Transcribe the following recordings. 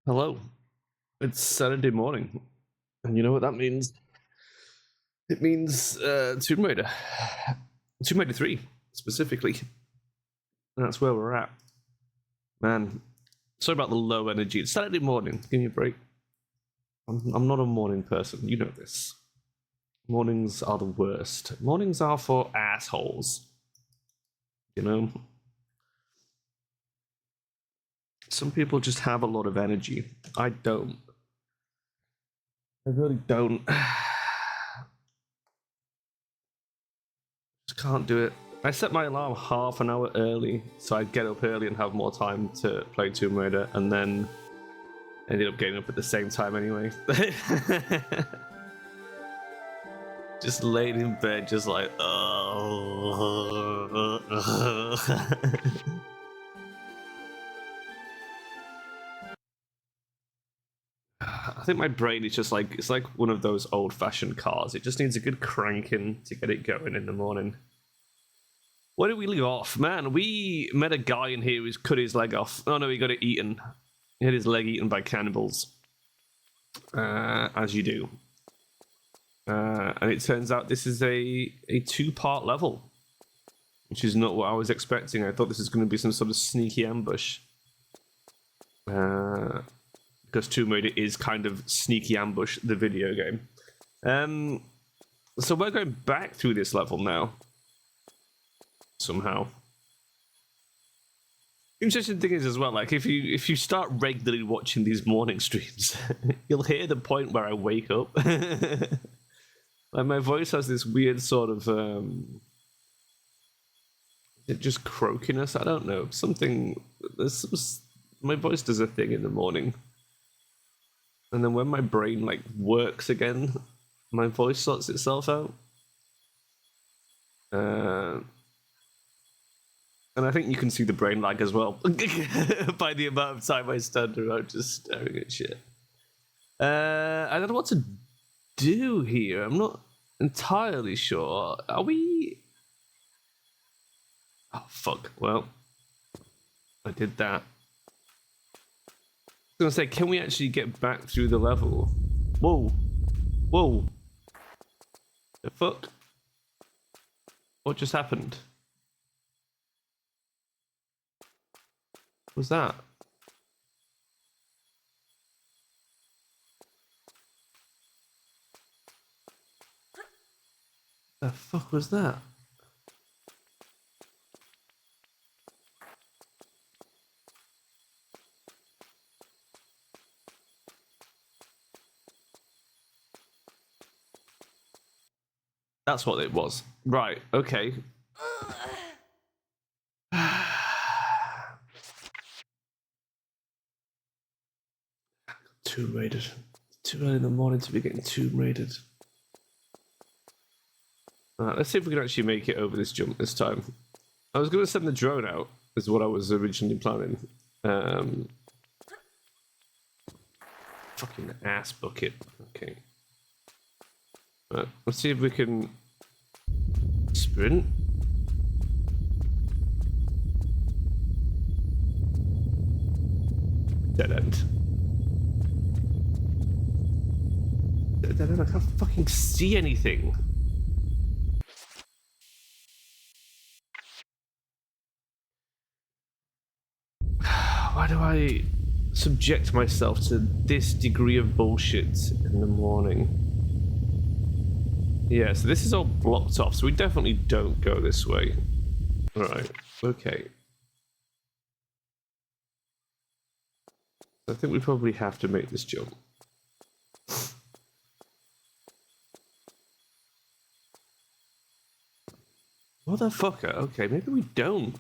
Hello. It's Saturday morning. And you know what that means? It means Tomb Raider. Tomb Raider 3, specifically. That's where we're at. Man, sorry about the low energy. It's Saturday morning. Give me a break. I'm not a morning person. You know this. Mornings are the worst. Mornings are for assholes. You know? Some people just have a lot of energy. I don't. I really don't. Just can't do it. I set my alarm half an hour early, so I'd get up early and have more time to play Tomb Raider, and then ended up getting up at the same time anyway. Just laid in bed, just like, oh. I think my brain is just like, it's like one of those old-fashioned cars. It just needs a good cranking to get it going in the morning. Where did we leave off? Man, we met a guy in here who's cut his leg off. Oh no, he got it eaten. He had his leg eaten by cannibals. As you do. And it turns out this is a two-part level. Which is not what I was expecting. I thought this was going to be some sort of sneaky ambush. Because Tomb Raider is kind of sneaky ambush, the video game. So we're going back through this level now. Somehow. Interesting thing is as well, like if you start regularly watching these morning streams, you'll hear the point where I wake up. Like my voice has this weird sort of it just croakiness. I don't know, something. My voice does a thing in the morning, and then when my brain like works again, my voice sorts itself out. And I think you can see the brain lag as well by the amount of time I stand around just staring at shit. I don't know what to do here. I'm not entirely sure. Are we... Oh, fuck. Well, I did that. I was going to say, can we actually get back through the level? Whoa. Whoa. The fuck? What just happened? What was that? The fuck was that? That's what it was. Right, okay. Tomb Raided. Too early in the morning to be getting Tomb Raided. Alright, let's see if we can actually make it over this jump this time. I was going to send the drone out, is what I was originally planning. Fucking ass bucket. Okay. Right, let's see if we can sprint. Dead end. Dead end, I can't fucking see anything. Why do I subject myself to this degree of bullshit in the morning? Yeah, so this is all blocked off, so we definitely don't go this way. Alright, okay. I think we probably have to make this jump. Motherfucker, okay, maybe we don't.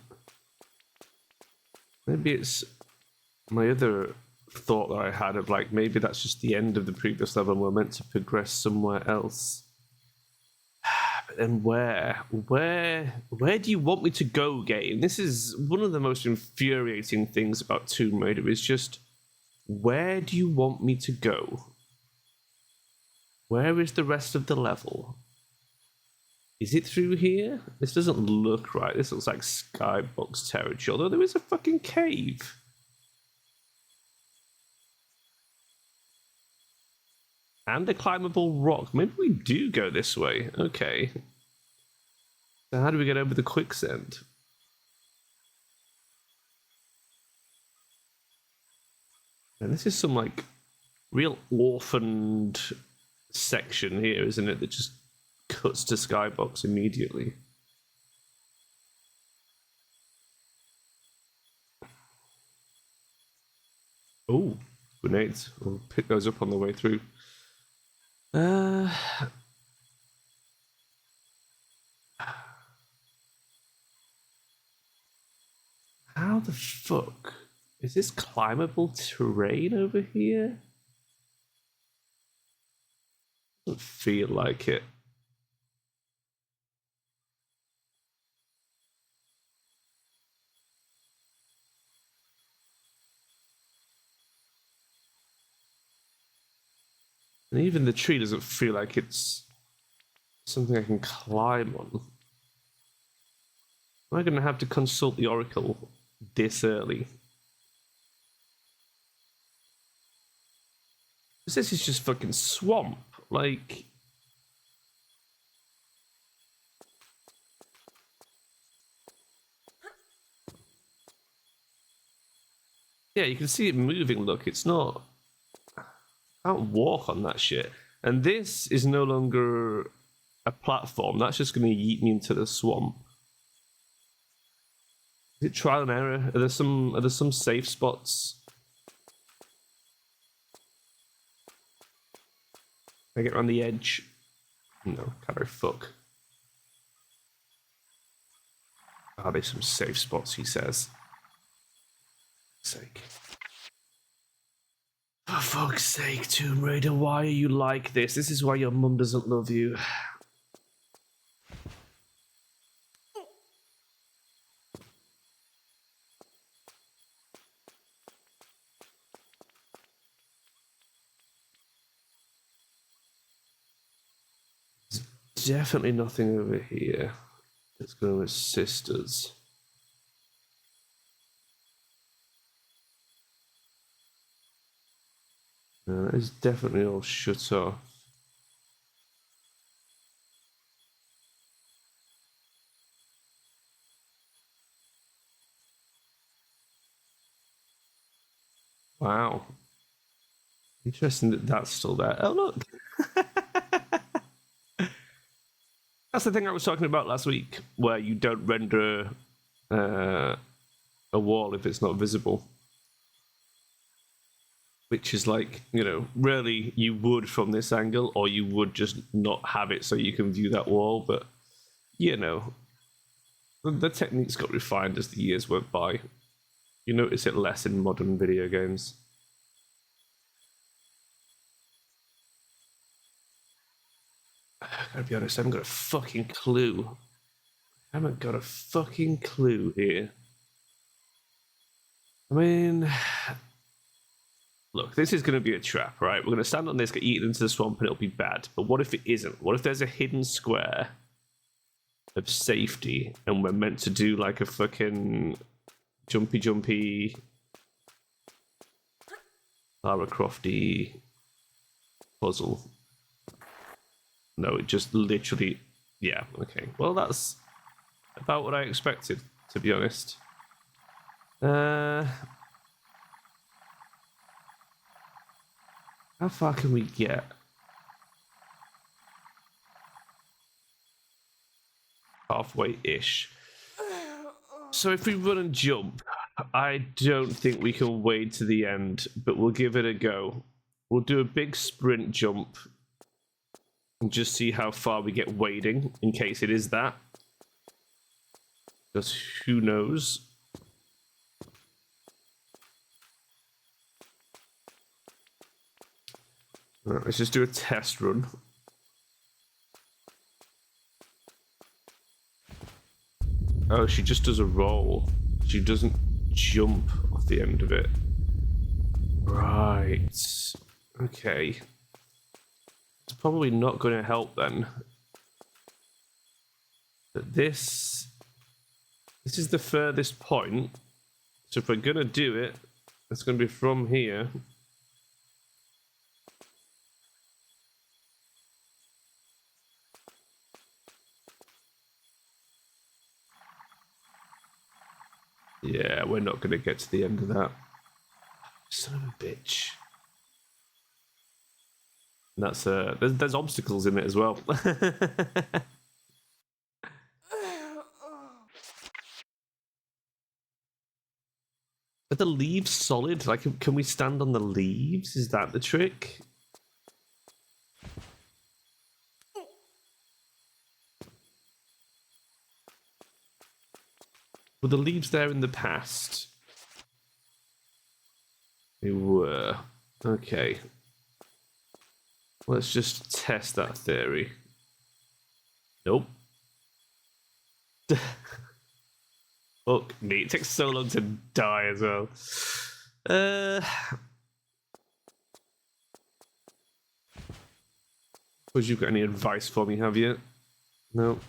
Maybe it's my other thought that I had of like, maybe that's just the end of the previous level and we're meant to progress somewhere else. But then where do you want me to go, game? This is one of the most infuriating things about Tomb Raider, is just, where do you want me to go? Where is the rest of the level? Is it through here? This doesn't look right. This looks like Skybox territory, although there is a fucking cave. And a climbable rock. Maybe we do go this way. Okay. So how do we get over the quicksand? And this is some like real orphaned section here, isn't it? That just cuts to skybox immediately. Oh, grenades. We'll pick those up on the way through. How the fuck? Is this climbable terrain over here? Doesn't feel like it. And even the tree doesn't feel like it's something I can climb on. Am I going to have to consult the oracle this early? This is just fucking swamp. Like... Yeah, you can see it moving, look. It's not... I can't walk on that shit. And this is no longer a platform. That's just going to yeet me into the swamp. Is it trial and error? Are there some safe spots? Can I get around the edge? No, can't I? Fuck. Are there some safe spots, he says. Sake. For fuck's sake, Tomb Raider, why are you like this? This is why your mum doesn't love you. There's definitely nothing over here that's going to assist us. No, that is definitely all shut off. Wow. Interesting that that's still there. Oh, look. That's the thing I was talking about last week, where you don't render a wall if it's not visible. Which is like, you know, really you would from this angle, or you would just not have it so you can view that wall. But, you know, the techniques got refined as the years went by. You notice it less in modern video games. I gotta be honest, I haven't got a fucking clue. I haven't got a fucking clue here. I mean... Look, this is going to be a trap, right? We're going to stand on this, get eaten into the swamp, and it'll be bad. But what if it isn't? What if there's a hidden square of safety, and we're meant to do like a fucking jumpy Lara Crofty puzzle? No, it just literally... Yeah, okay. Well, that's about what I expected, to be honest. How far can we get? Halfway-ish. So if we run and jump, I don't think we can wade to the end, but we'll give it a go. We'll do a big sprint jump and just see how far we get wading, in case it is that. Because who knows? Right, let's just do a test run. Oh, she just does a roll. She doesn't jump off the end of it. Right. Okay. It's probably not going to help then. But this is the furthest point. So if we're going to do it, it's going to be from here. Yeah, we're not going to get to the end of that. Son of a bitch. And that's there's obstacles in it as well. Are the leaves solid? Like, can we stand on the leaves? Is that the trick? Were the leaves there in the past? They were. Okay. Let's just test that theory. Nope. Fuck me. It takes so long to die as well. Suppose you've got any advice for me, have you? No.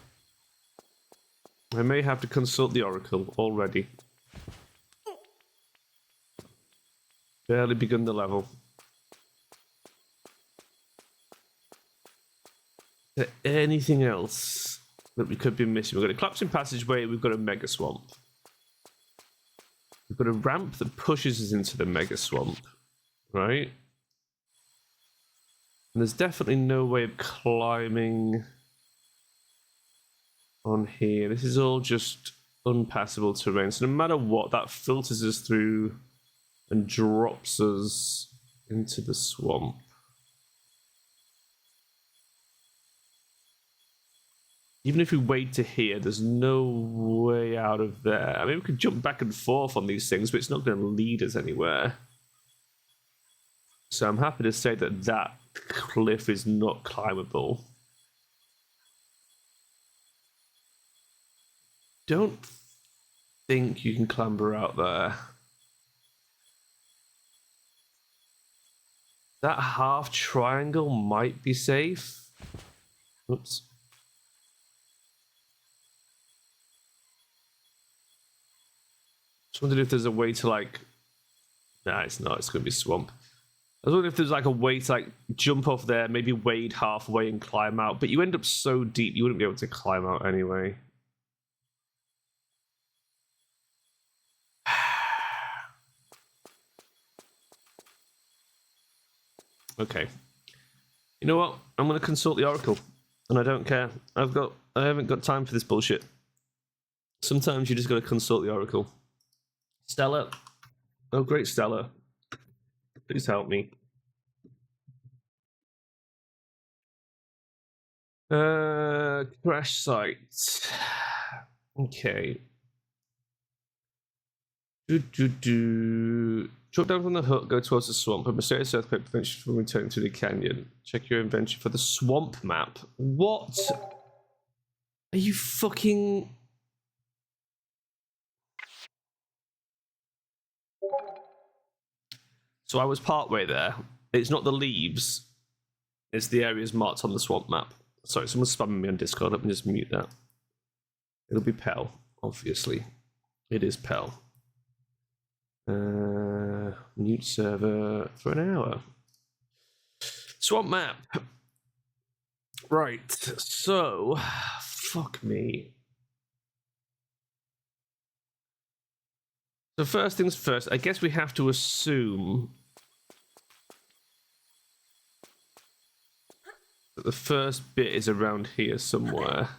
I may have to consult the Oracle already. Barely begun the level. Is there anything else that we could be missing? We've got a collapsing passageway, we've got a mega swamp. We've got a ramp that pushes us into the mega swamp, right? And there's definitely no way of climbing on here. This is all just unpassable terrain. So no matter what, that filters us through and drops us into the swamp. Even if we wait to here, there's no way out of there. I mean, we could jump back and forth on these things, but it's not going to lead us anywhere. So I'm happy to say that that cliff is not climbable. Don't think you can clamber out there. That half triangle might be safe. Oops. Just wondered if there's a way to, like... Nah, it's not. It's going to be swamp. I was wondering if there's like a way to like jump off there, maybe wade halfway and climb out. But you end up so deep, you wouldn't be able to climb out anyway. Okay. You know what? I'm going to consult the Oracle. And I don't care. I haven't got time for this bullshit. Sometimes you just got to consult the Oracle. Stella. Oh, great, Stella. Please help me. Crash site. Okay. Drop down from the hut, go towards the swamp. A mysterious earthquake prevents you from returning to the canyon. Check your inventory for the swamp map. What? Are you fucking... So I was partway there. It's not the leaves. It's the areas marked on the swamp map. Sorry, someone's spamming me on Discord. Let me just mute that. It'll be Pell, obviously. It is Pell. Mute server for an hour. Swamp map. Right, so... Fuck me. So first things first, I guess we have to assume that the first bit is around here somewhere.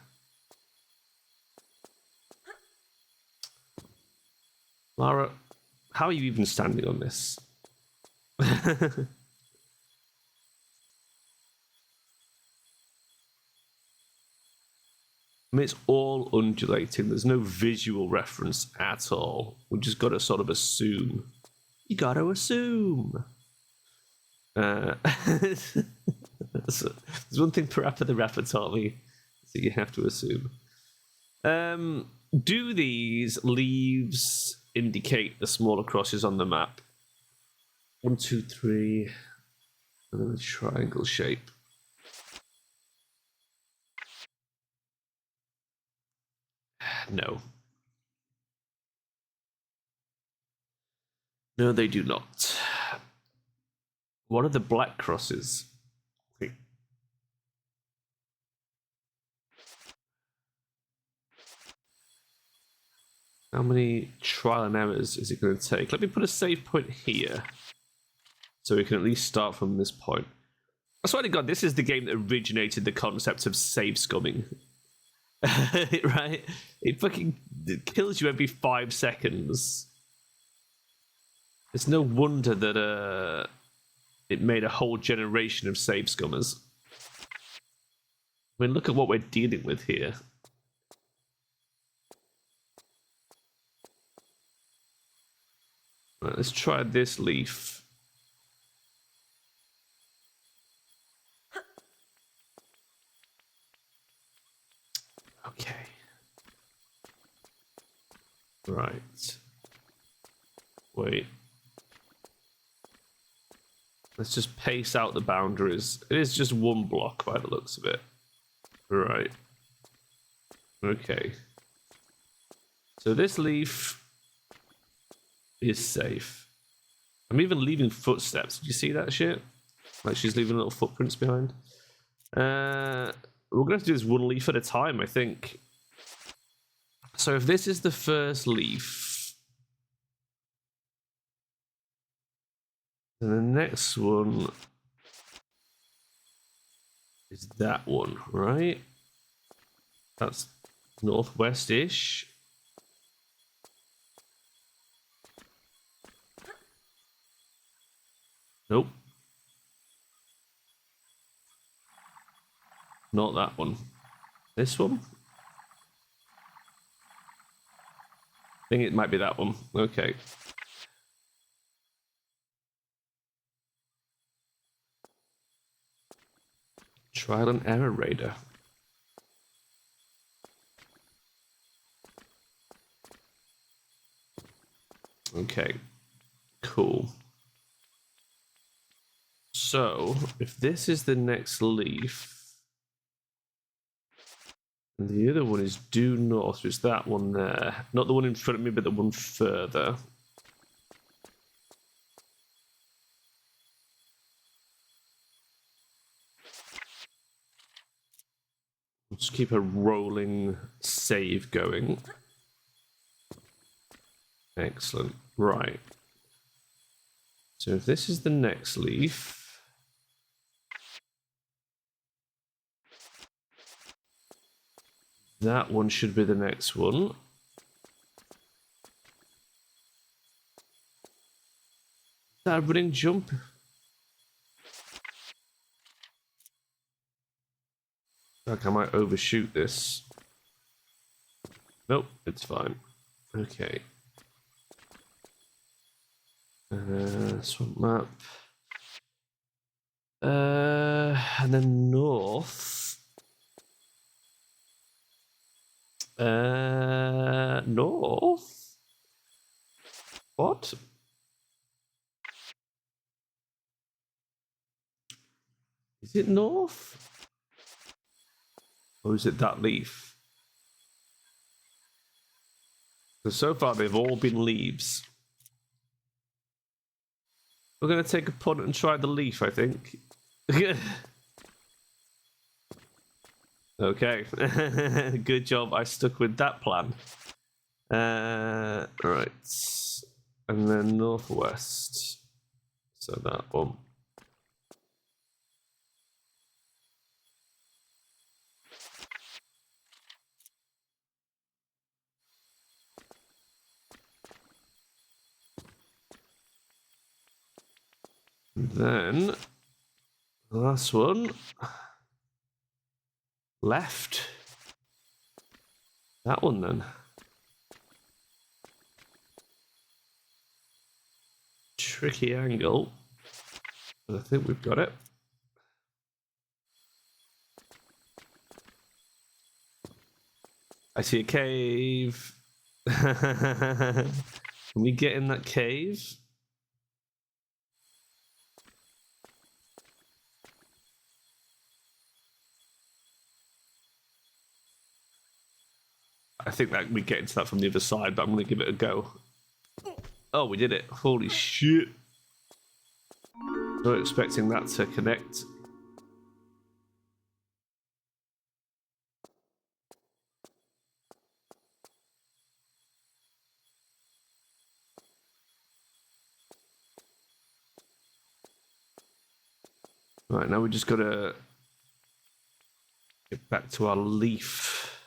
Lara, how are you even standing on this? I mean, it's all undulating. There's no visual reference at all. We just got to sort of assume. You got to assume. There's one thing Parappa the Rapper taught me, so you have to assume. Do these leaves indicate the smaller crosses on the map? 1, 2, 3, and then a triangle shape. No. No, they do not. What are the black crosses? Wait. How many trial and errors is it going to take? Let me put a save point here, so we can at least start from this point. I swear to God, this is the game that originated the concept of save scumming. Right? It kills you every 5 seconds. It's no wonder that it made a whole generation of save scummers. I mean, look at what we're dealing with here. Right, let's try this leaf. Okay. Right. Wait. Let's just pace out the boundaries. It is just one block by the looks of it. Right. Okay. So this leaf is safe. I'm even leaving footsteps. Did you see that shit? Like she's leaving little footprints behind. We're gonna have to do this one leaf at a time, I think. So if this is the first leaf, then the next one is that one, right? That's northwest-ish. Nope. Not that one. This one? I think it might be that one. Okay. Trial and error raider. Okay. Cool. So, if this is the next leaf, and the other one is due north, so it's that one there. Not the one in front of me, but the one further. Let's keep a rolling save going. Excellent. Right. So if this is the next leaf, that one should be the next one. Is that a running jump? Like I might overshoot this. Nope, it's fine. Okay. Swamp map. And then north. North? What? Is it north? Or is it that leaf? Because so far they've all been leaves. We're going to take a punt and try the leaf, I think. Okay. Good job. I stuck with that plan. Right. And then northwest. So that one. And then the last one. Left. That one then. Tricky angle. But I think we've got it. I see a cave. Can we get in that cave? I think that we get into that from the other side, but I'm going to give it a go. Oh, we did it. Holy shit. Not expecting that to connect. Right, now we just gotta get back to our leaf.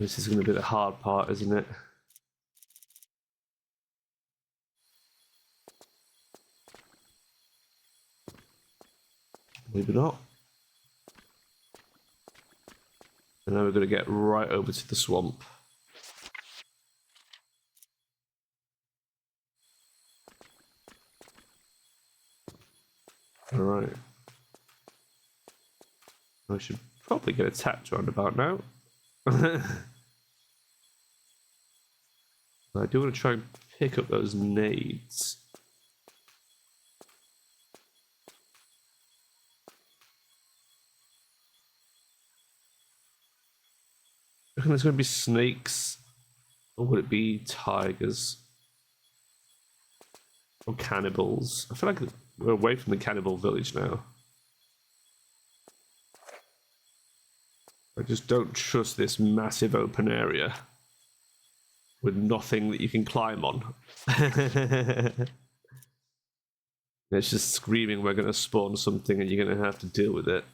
This is gonna be the hard part, isn't it? Maybe not. And now we're gonna get right over to the swamp. Alright. I should probably get attacked round about now. I do want to try and pick up those nades. I reckon there's going to be snakes. Or would it be tigers? Or cannibals? I feel like we're away from the cannibal village now. I just don't trust this massive open area with nothing that you can climb on. It's just screaming we're going to spawn something and you're going to have to deal with it.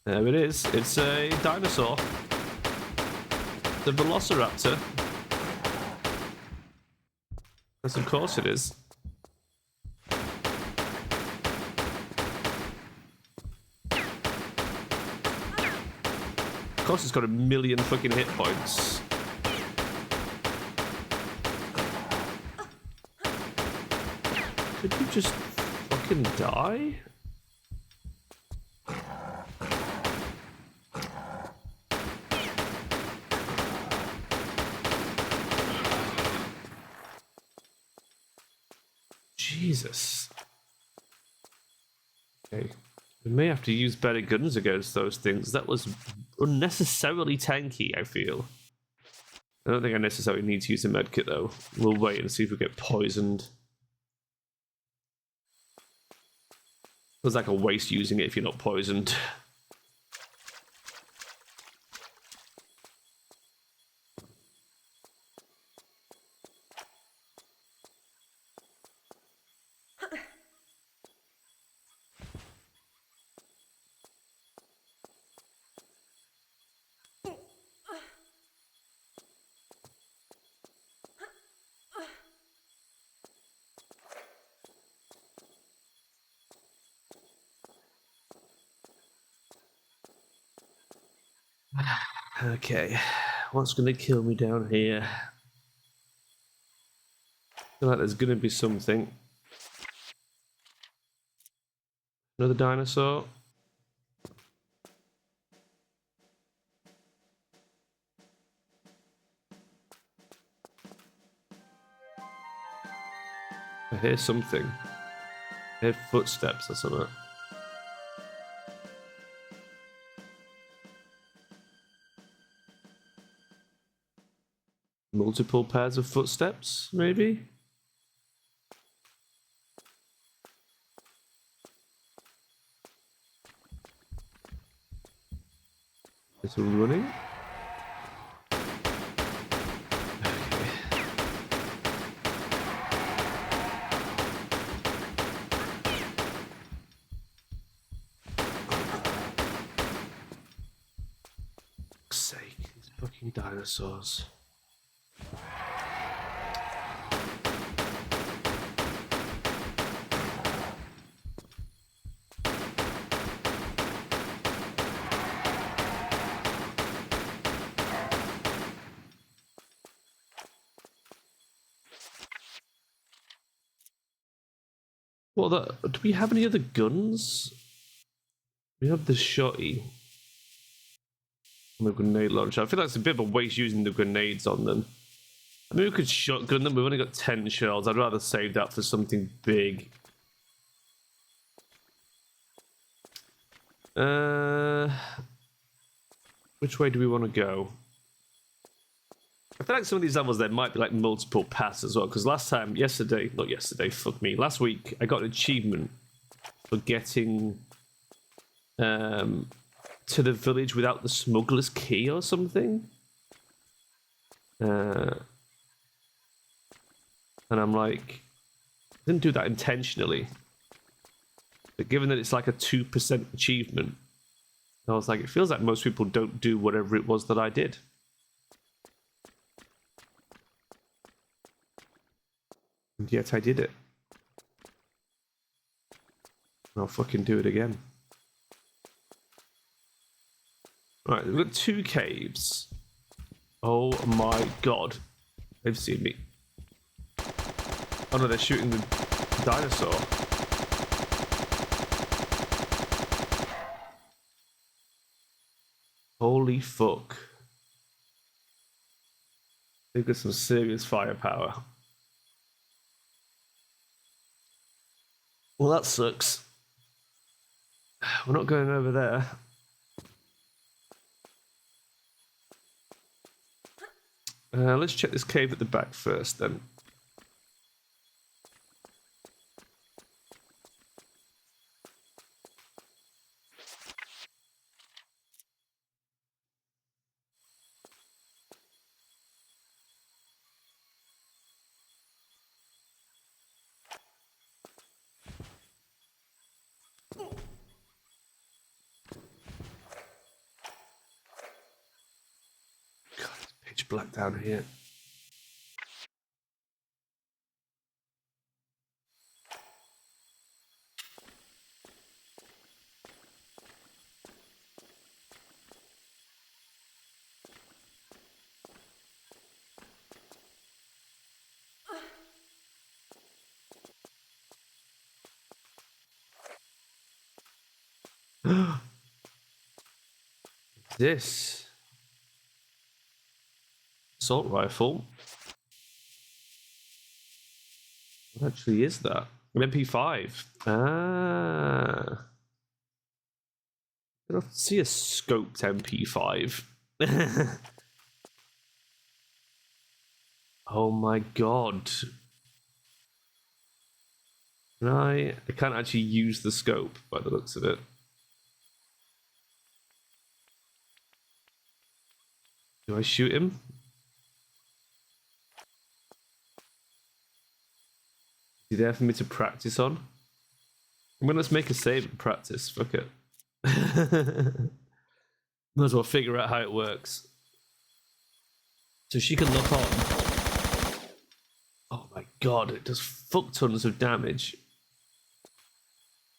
There it is. It's a dinosaur. The velociraptor. Yes, of course it is. Of course it's got a million fucking hit points. Could you just fucking die? Jesus. Okay. We may have to use better guns against those things. That was unnecessarily tanky, I feel. I don't think I necessarily need to use a medkit, though. We'll wait and see if we get poisoned. Feels like a waste using it if you're not poisoned. Okay, what's gonna kill me down here? I feel like there's gonna be something. Another dinosaur. I hear something. I hear footsteps or something. Multiple pairs of footsteps, maybe? Is it running? Fuck's sake, these fucking dinosaurs. Well, do we have any other guns? We have the shotty. And the grenade launcher. I feel like it's a bit of a waste using the grenades on them. I mean, we could shotgun them. We've only got 10 shells. I'd rather save that for something big. Which way do we want to go? I feel like some of these levels there might be like multiple paths as well. Because last week I got an achievement for getting to the village without the smuggler's key or something. And I'm like, I didn't do that intentionally. But given that it's like a 2% achievement, I was like, it feels like most people don't do whatever it was that I did. And yet I did it. And I'll fucking do it again. Alright, we've got 2 caves. Oh my god. They've seen me. Oh no, they're shooting the dinosaur. Holy fuck. They've got some serious firepower. Well, that sucks. We're not going over there. Let's check this cave at the back first, then. God, it's pitch black down here. This assault rifle. What actually is that? An MP5. Ah. I don't see a scoped MP5. Oh my god. I can't actually use the scope by the looks of it. Do I shoot him? Is he there for me to practice on? I mean, let's make a save and practice. Fuck it. Might as well figure out how it works. So she can look on. Oh my god, it does fuck tons of damage.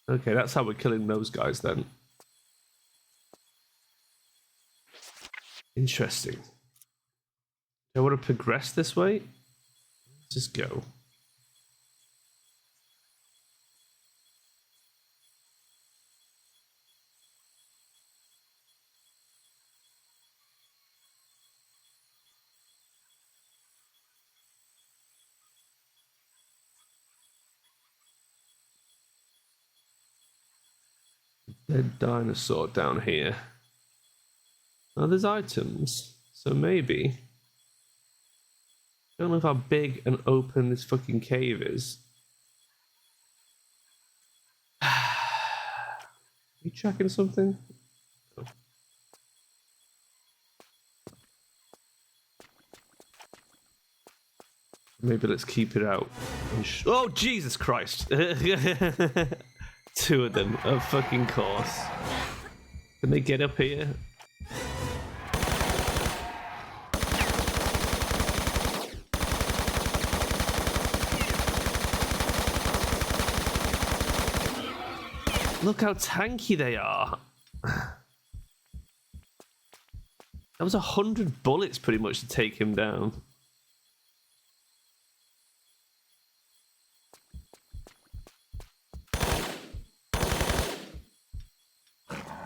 Okay, that's how we're killing those guys then. Interesting. Do I want to progress this way? Let's just go. Dead dinosaur down here. Oh, there's items. So maybe. Don't know how big and open this fucking cave is. You tracking something? Oh. Maybe let's keep it out. Oh, Jesus Christ! 2 of them, of fucking course. Can they get up here? Look how tanky they are. That was 100 bullets pretty much to take him down.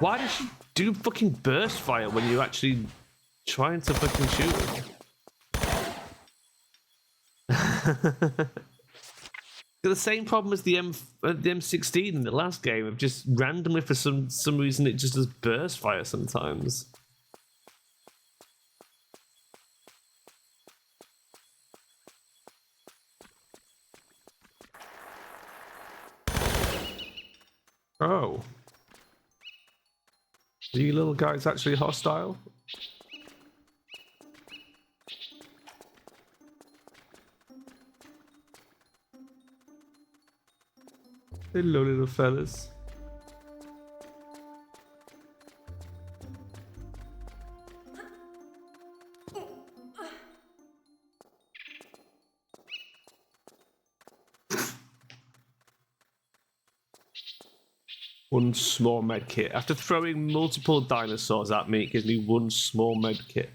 Why does she do fucking burst fire when you're actually trying to fucking shoot him? Got the same problem as the M16 in the last game of just randomly for some reason it just does burst fire sometimes. Oh. Are you little guys actually hostile? Hello, little fellas. One small med kit. After throwing multiple dinosaurs at me, it gives me one small med kit.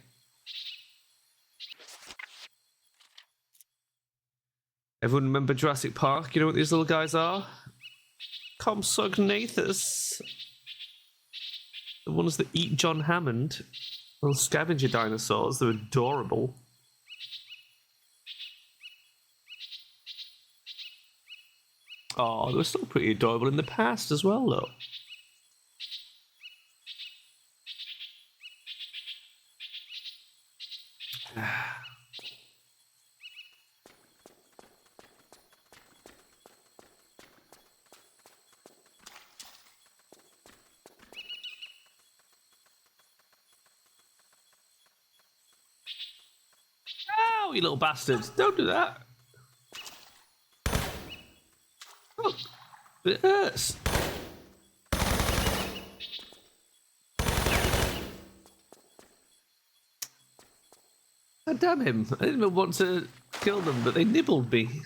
Everyone remember Jurassic Park? You know what these little guys are? Compsognathus. The ones that eat John Hammond. Little scavenger dinosaurs. They're adorable. Oh, they were still pretty adorable in the past as well, though. Oh, you little bastards. Don't do that. Oh, it hurts. Oh, damn him. I didn't even want to kill them, but they nibbled me.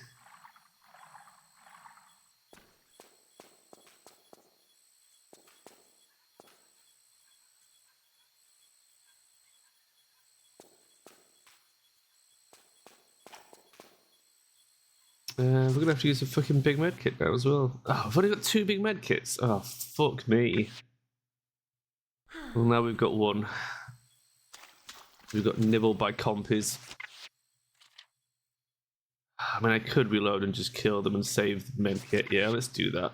We're gonna have to use a fucking big med kit now as well. Oh, I've only got 2 big med kits. Oh, fuck me. Well, now we've got 1. We've got nibbled by compies. I mean, I could reload and just kill them and save the med kit. Yeah, let's do that.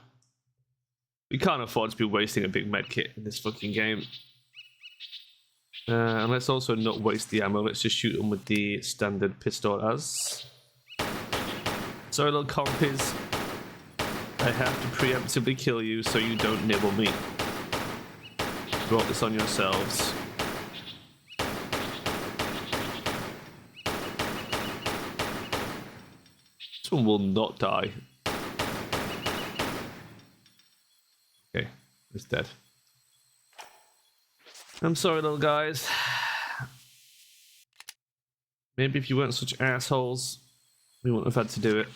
We can't afford to be wasting a big med kit in this fucking game. And let's also not waste the ammo. Let's just shoot them with the standard pistol as. Sorry, little compies. I have to preemptively kill you so you don't nibble me. Brought this on yourselves. This one will not die. Okay, it's dead. I'm sorry, little guys. Maybe if you weren't such assholes, we wouldn't have had to do it.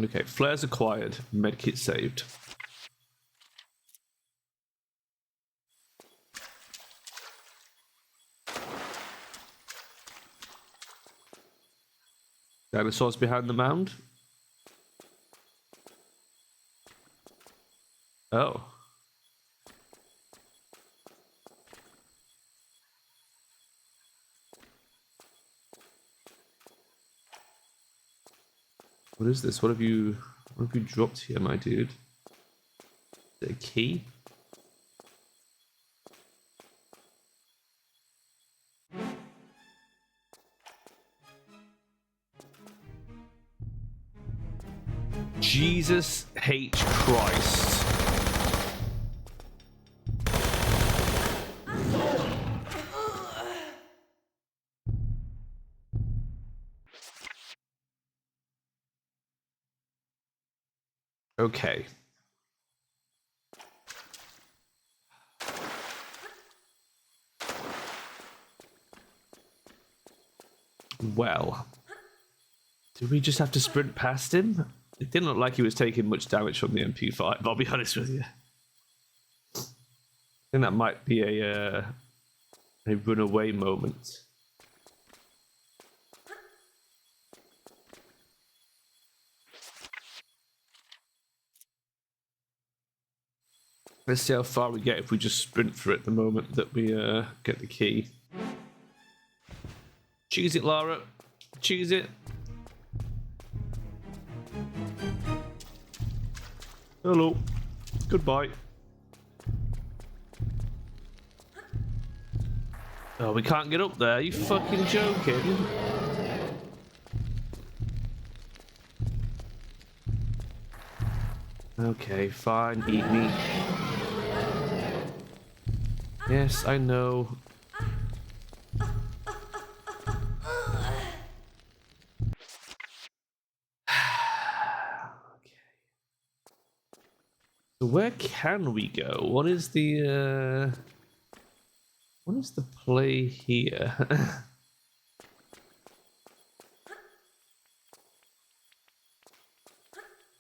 Okay, flares acquired, medkit saved. Dinosaurs behind the mound. Oh. What is this? What have you dropped here, my dude? Is it a key? Jesus H. Christ. Okay. Well, do we just have to sprint past him? It didn't look like he was taking much damage from the MP5, I'll be honest with you. I think that might be a runaway moment. Let's see how far we get if we just sprint for it the moment that we get the key. Choose it, Lara. Choose it. Hello. Goodbye. Oh, we can't get up there. Are you fucking joking? Okay, fine, eat me. Yes, I know. Okay. So where can we go? What is the play here?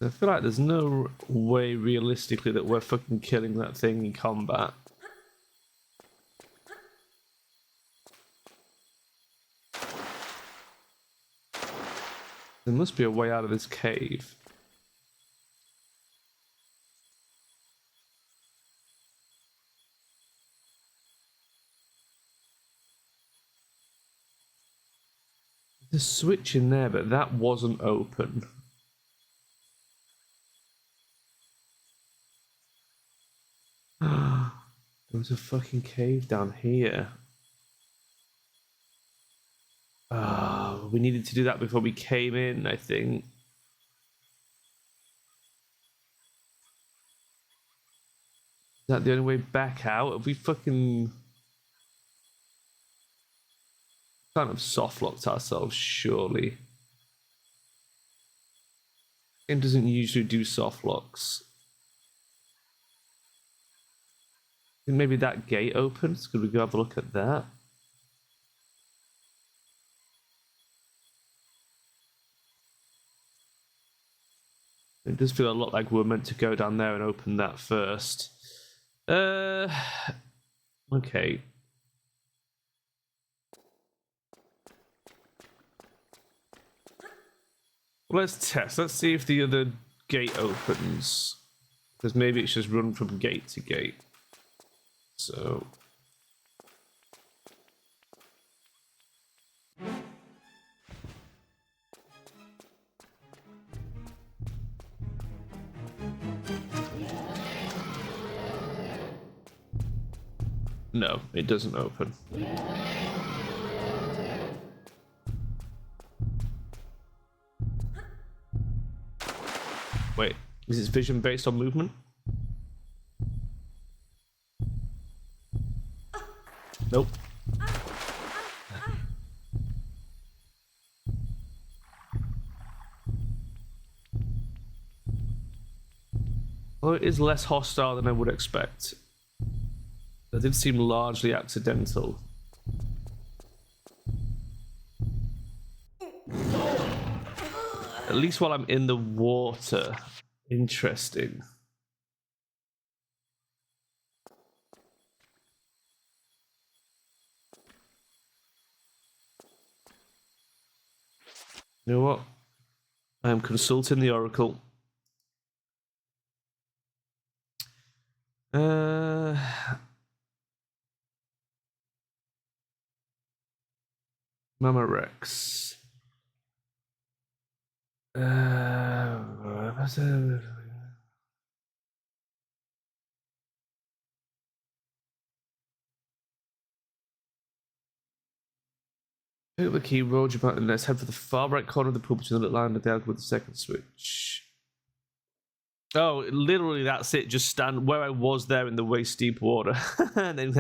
I feel like there's no way realistically that we're fucking killing that thing in combat. There must be a way out of this cave. There's a switch in there, but that wasn't open. There was a fucking cave down here. Oh, we needed to do that before we came in, I think. Is that the only way back out? Have we fucking kind of soft locked ourselves, surely? Game doesn't usually do soft locks. I think maybe that gate opens. Could we go have a look at that? It does feel a lot like we're meant to go down there and open that first. Okay. Let's test. Let's see if the other gate opens. Because maybe it's just run from gate to gate. So... No, it doesn't open. Wait, is its vision based on movement? Nope. Well, it is less hostile than I would expect. That did seem largely accidental. At least while I'm in the water. Interesting. You know what? I am consulting the Oracle. Mama Rex. Pick up the key, roll your button, let's head for the far right corner of the pool between the little island and the alcove with the second switch. Oh, literally that's it. Just stand where I was there in the waist deep water. and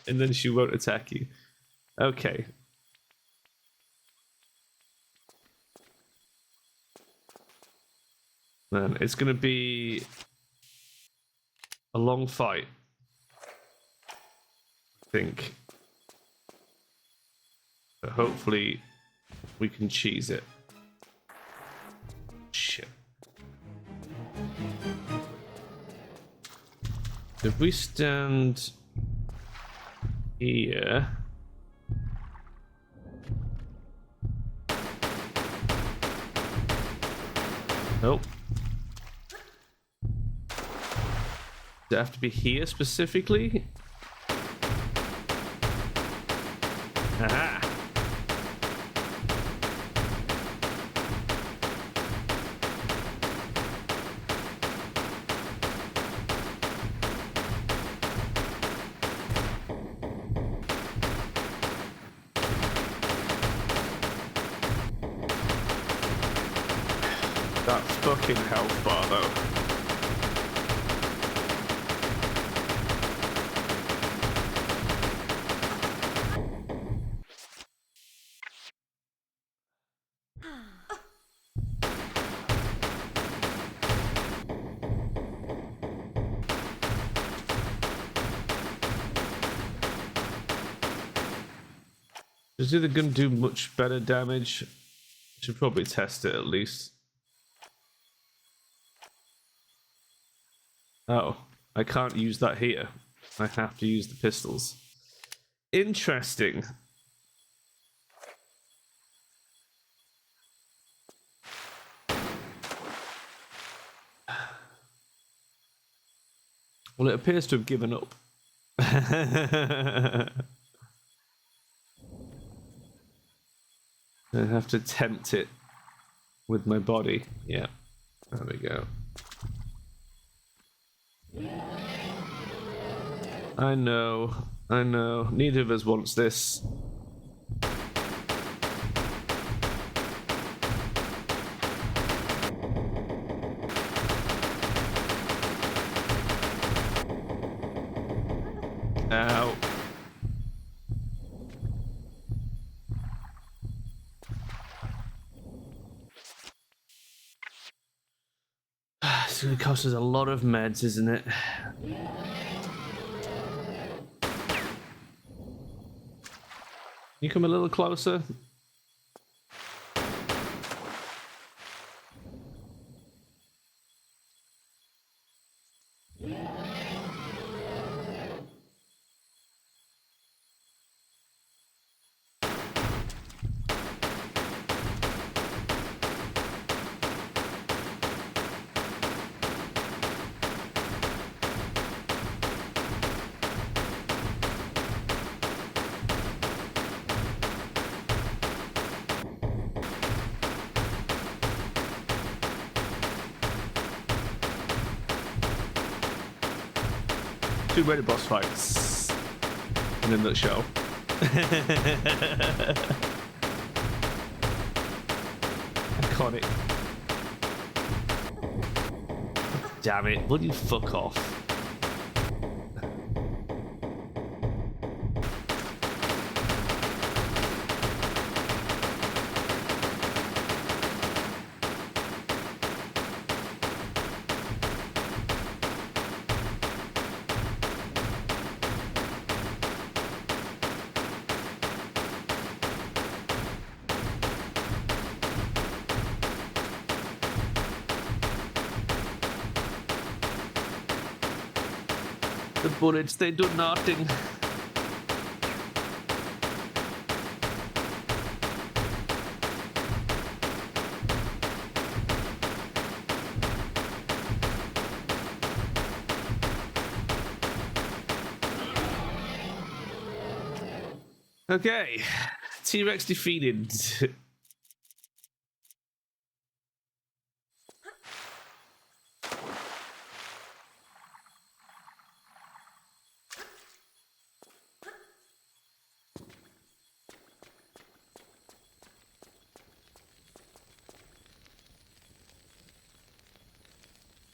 then she won't attack you. Okay. Man, it's gonna be a long fight. I think. But hopefully we can cheese it. Shit. If we stand here... Nope. Does it have to be here specifically? Aha! That fucking health bar though. Does the gun do much better damage? Should probably test it at least. Oh, I can't use that here. I have to use the pistols. Interesting. Well, it appears to have given up. I have to tempt it with my body. Yeah, there we go. I know. Neither of us wants this. Ow. It's going to cost us a lot of meds, isn't it? Can you come a little closer? Two ready boss fights in a nutshell. Iconic. Damn it, will you fuck off? The bullets, they do nothing. Okay, T-Rex defeated.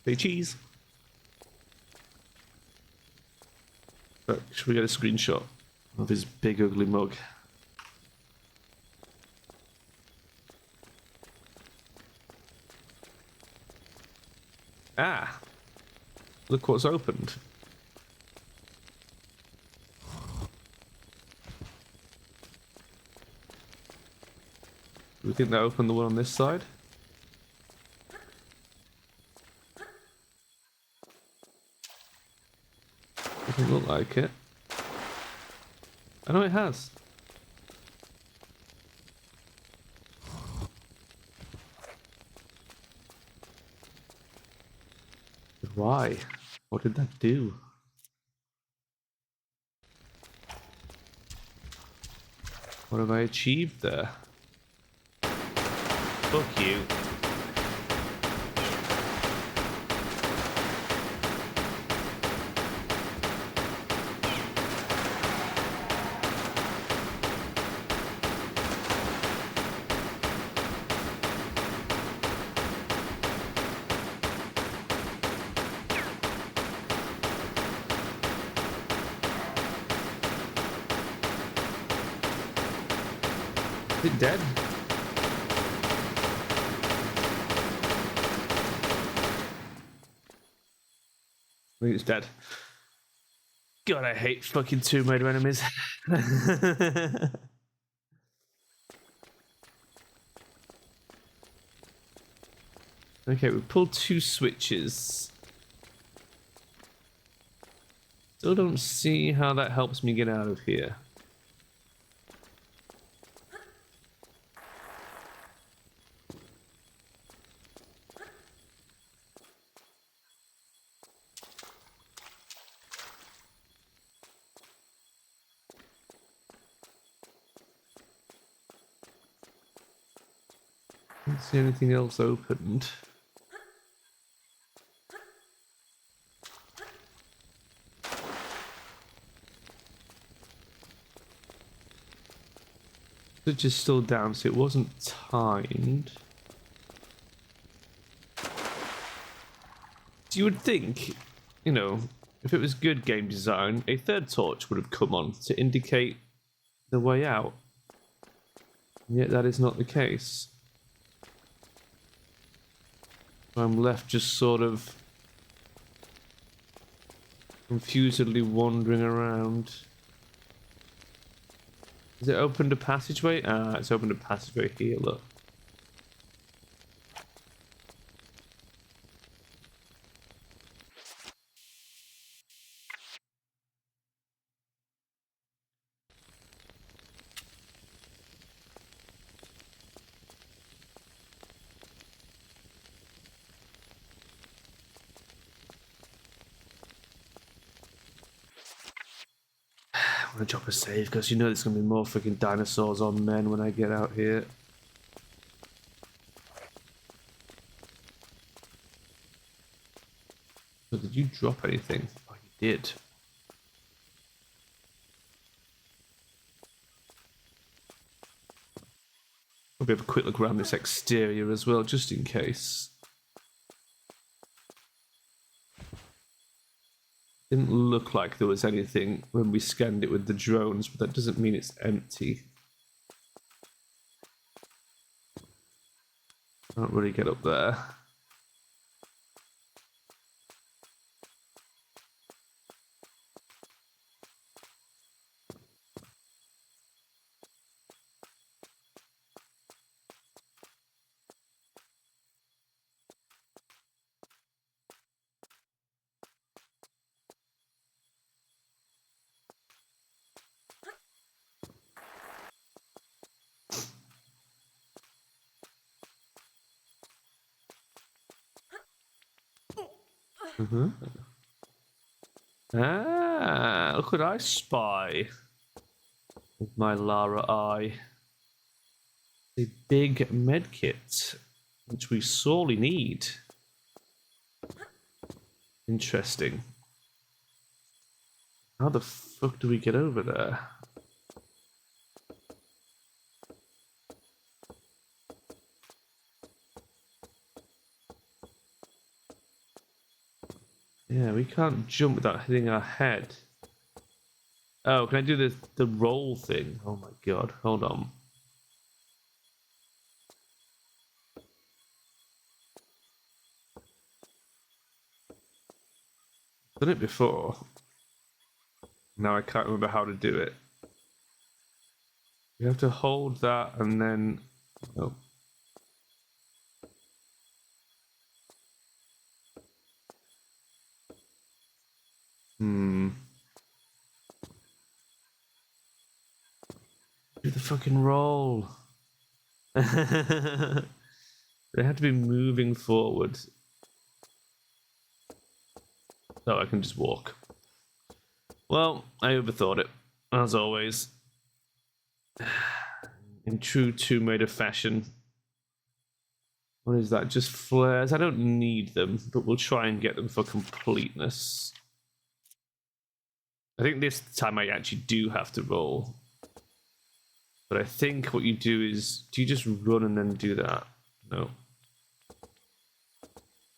Say cheese. But should we get a screenshot of his big ugly mug? Ah, look what's opened. Do we think they opened the one on this side? Doesn't look like it. I know it has. Why? What did that do? What have I achieved there? Fuck you. Is it dead? I think it's dead. God, I hate fucking Tomb Raider enemies. Okay, we pulled 2 switches. Still don't see how that helps me get out of here. Don't see anything else opened. Switch is still down, so it wasn't timed. So you would think, you know, if it was good game design, a third torch would have come on to indicate the way out. And yet that is not the case. I'm left just sort of confusedly wandering around. Has it opened a passageway? Ah, it's opened a passageway here, look. I'm gonna drop a save because you know there's gonna be more freaking dinosaurs on men when I get out here. So did you drop anything? Oh, you did. Probably have a quick look around this exterior as well, just in case. Didn't look like there was anything when we scanned it with the drones, but that doesn't mean it's empty. Can't really get up there. Ah, look what I spy with my Lara eye. A big medkit, which we sorely need. Interesting. How the fuck do we get over there? Yeah, we can't jump without hitting our head. Oh, can I do the roll thing? Oh my god, hold on. Done it before. Now I can't remember how to do it. You have to hold that and then... Oh. Do the fucking roll. They had to be moving forward. So I can just walk. Well, I overthought it, as always. In true Tomb Raider fashion. What is that? Just flares? I don't need them, but we'll try and get them for completeness. I think this time I actually do have to roll. But I think what you do is... Do you just run and then do that? No.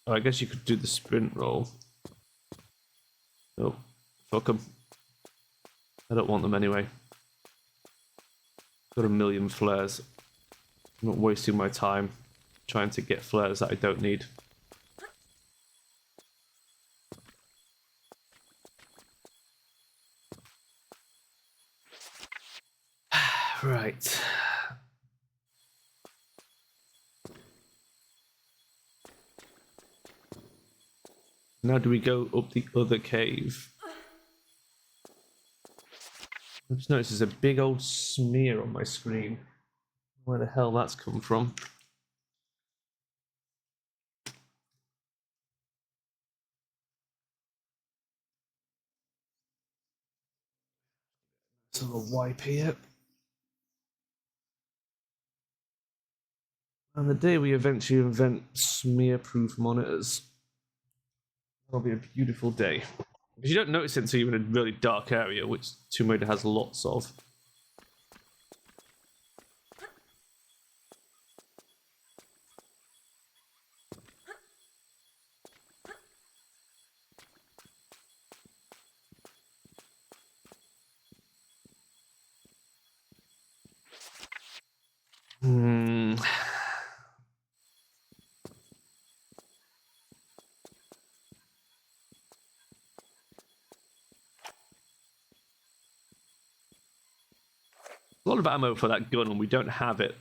Oh, I guess you could do the sprint roll. Nope. Fuck them. I don't want them anyway. Got a million flares. I'm not wasting my time trying to get flares that I don't need. Right. Now do we go up the other cave? I just noticed there's a big old smear on my screen. Where the hell that's come from? It's a little wipe here. And the day we eventually invent smear-proof monitors, that'll be a beautiful day. Because you don't notice it until you're in a really dark area, which Tomb Raider has lots of. A lot of ammo for that gun, and we don't have it.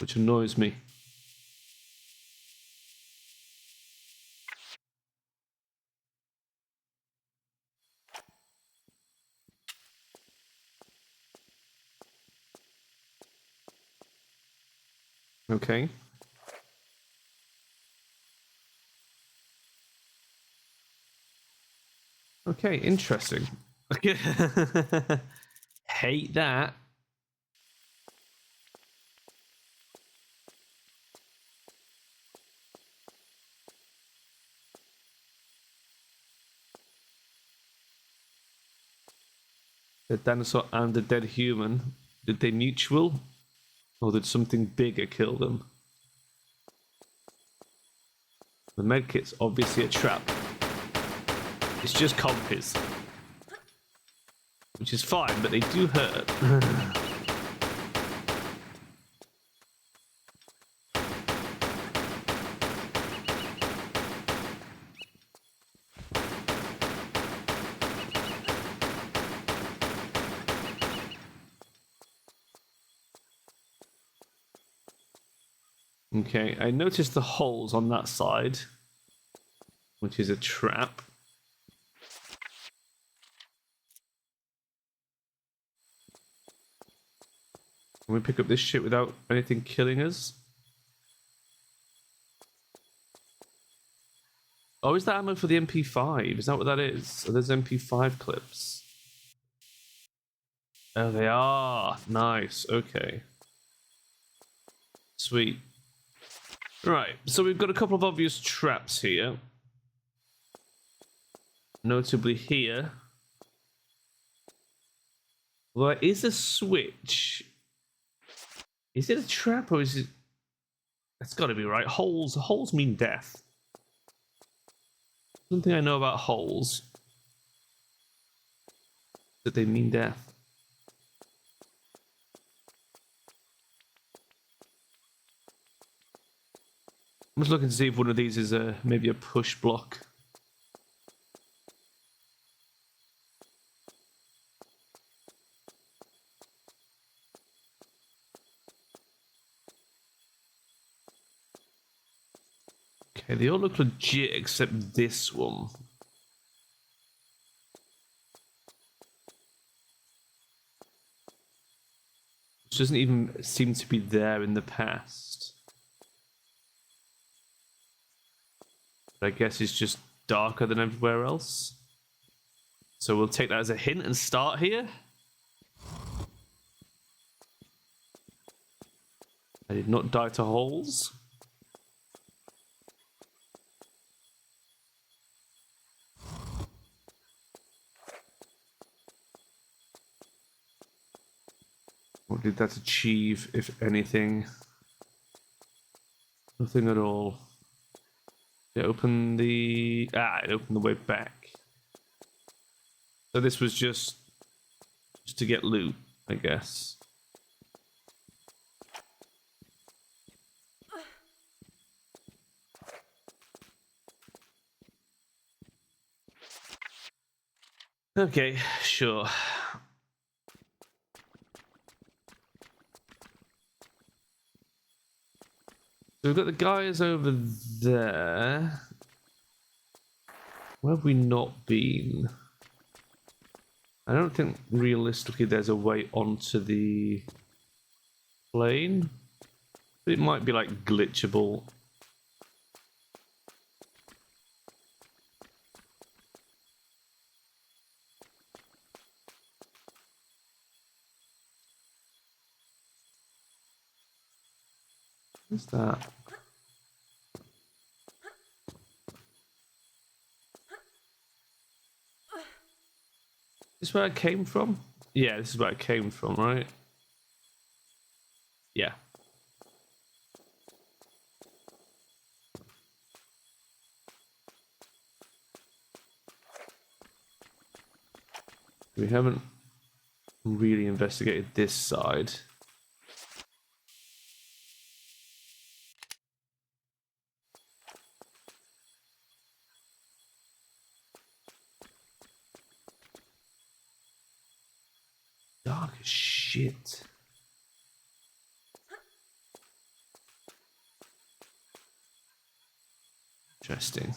Which annoys me. Okay. Okay, interesting. Hate that. The dinosaur and the dead human. Did they mutual? Or did something bigger kill them? The medkit's obviously a trap. It's just compies. Which is fine, but they do hurt. Okay, I noticed the holes on that side, which is a trap. Can we pick up this shit without anything killing us? Oh, is that ammo for the MP5? Is that what that is? Oh, there's MP5 clips. Oh, they are. Nice. Okay. Sweet. Right, so we've got a couple of obvious traps here. Notably here. Well, there is a switch. Is it a trap or is it... It's got to be right. Holes. Holes mean death. Something I know about holes. That they mean death. I'm just looking to see if one of these is maybe a push block. Okay, they all look legit except this one. Which doesn't even seem to be there in the past. But I guess it's just darker than everywhere else. So we'll take that as a hint and start here. I did not die to holes. What did that achieve, if anything? Nothing at all. It opened the... it opened the way back. So this was just to get loot, I guess. Okay, sure. So we've got the guys over there. Where have we not been? I don't think realistically there's a way onto the plane. But it might be like glitchable. What's that? Is this where I came from? Yeah, this is where I came from, right? Yeah. We haven't really investigated this side. Dark as shit. Interesting.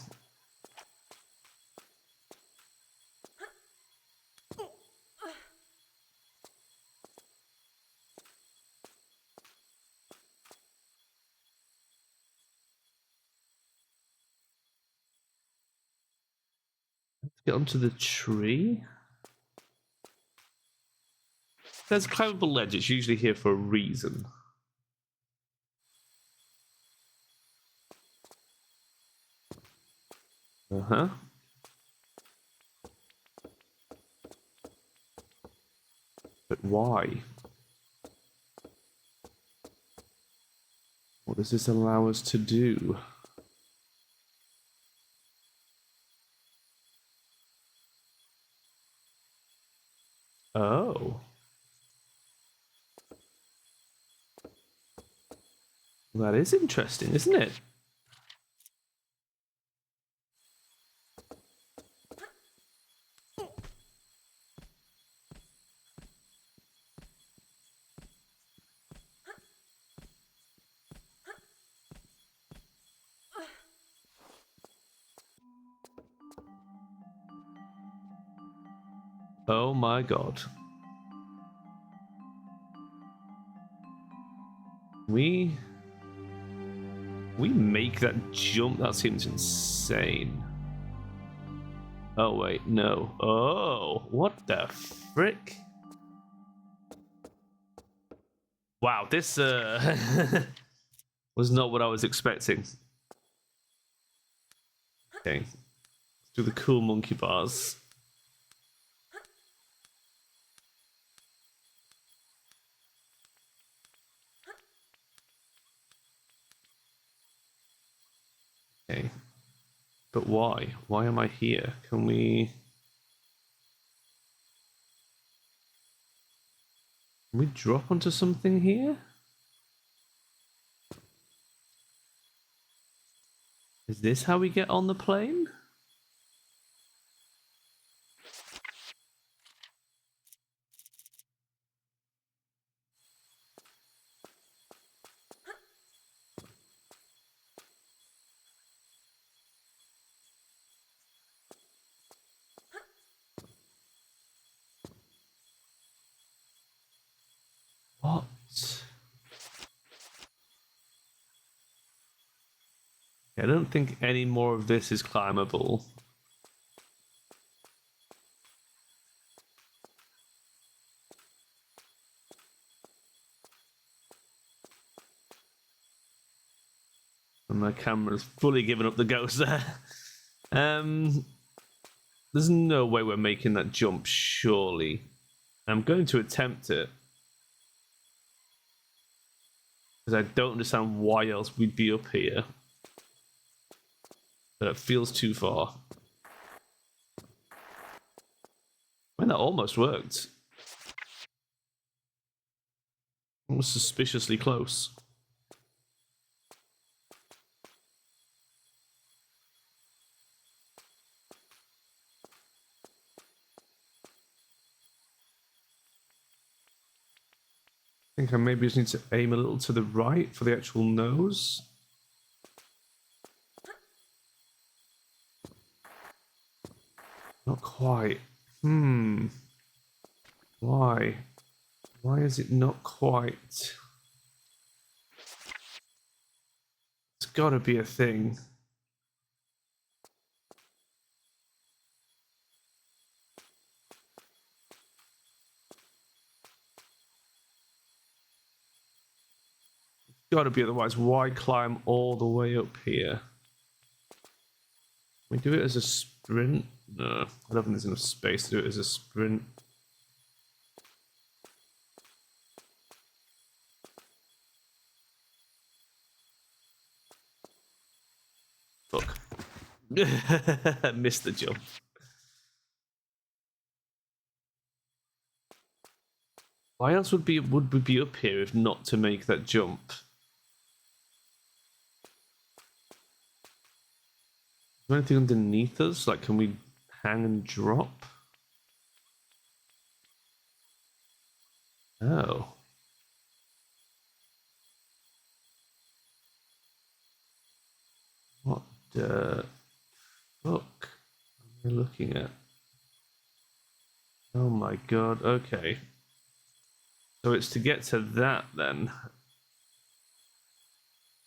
Let's get onto the tree. There's a climbable ledge. It's usually here for a reason. Uh-huh. But why? What does this allow us to do? Oh. That is interesting, isn't it? Oh my god. We make that jump? That seems insane. Oh wait, no. Oh, what the frick? Wow, this was not what I was expecting. Okay. Let's do the cool monkey bars. Okay. But why? Why am I here? Can we drop onto something here? Is this how we get on the plane? What? I don't think any more of this is climbable. And my camera's fully given up the ghost there. There's no way we're making that jump, surely. I'm going to attempt it. Because I don't understand why else we'd be up here. But it feels too far. Man, that almost worked. It was suspiciously close. I think I maybe just need to aim a little to the right for the actual nose. Not quite. Hmm. Why? Why is it not quite? It's gotta be a thing. Gotta be, otherwise why climb all the way up here? We do it as a sprint? No, I don't think there's enough space to do it as a sprint. Fuck. Missed the jump. Why else would we be up here if not to make that jump? Is there anything underneath us? Like, can we hang and drop? Oh. What the fuck am I looking at? Oh my god, okay. So it's to get to that then.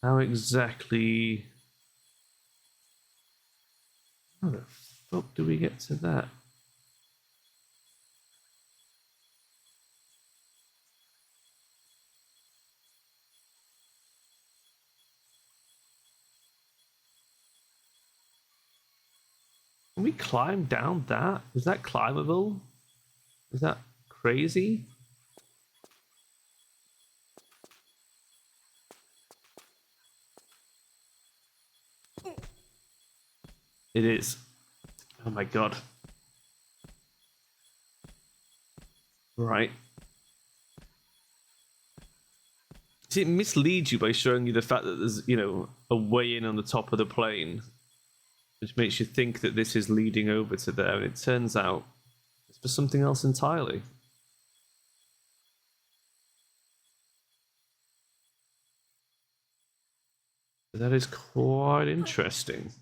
How exactly... How the fuck do we get to that? Can we climb down that? Is that climbable? Is that crazy? It is. Oh my god. Right. See, it misleads you by showing you the fact that there's, you know, a way in on the top of the plane, which makes you think that this is leading over to there, and it turns out it's for something else entirely. That is quite interesting.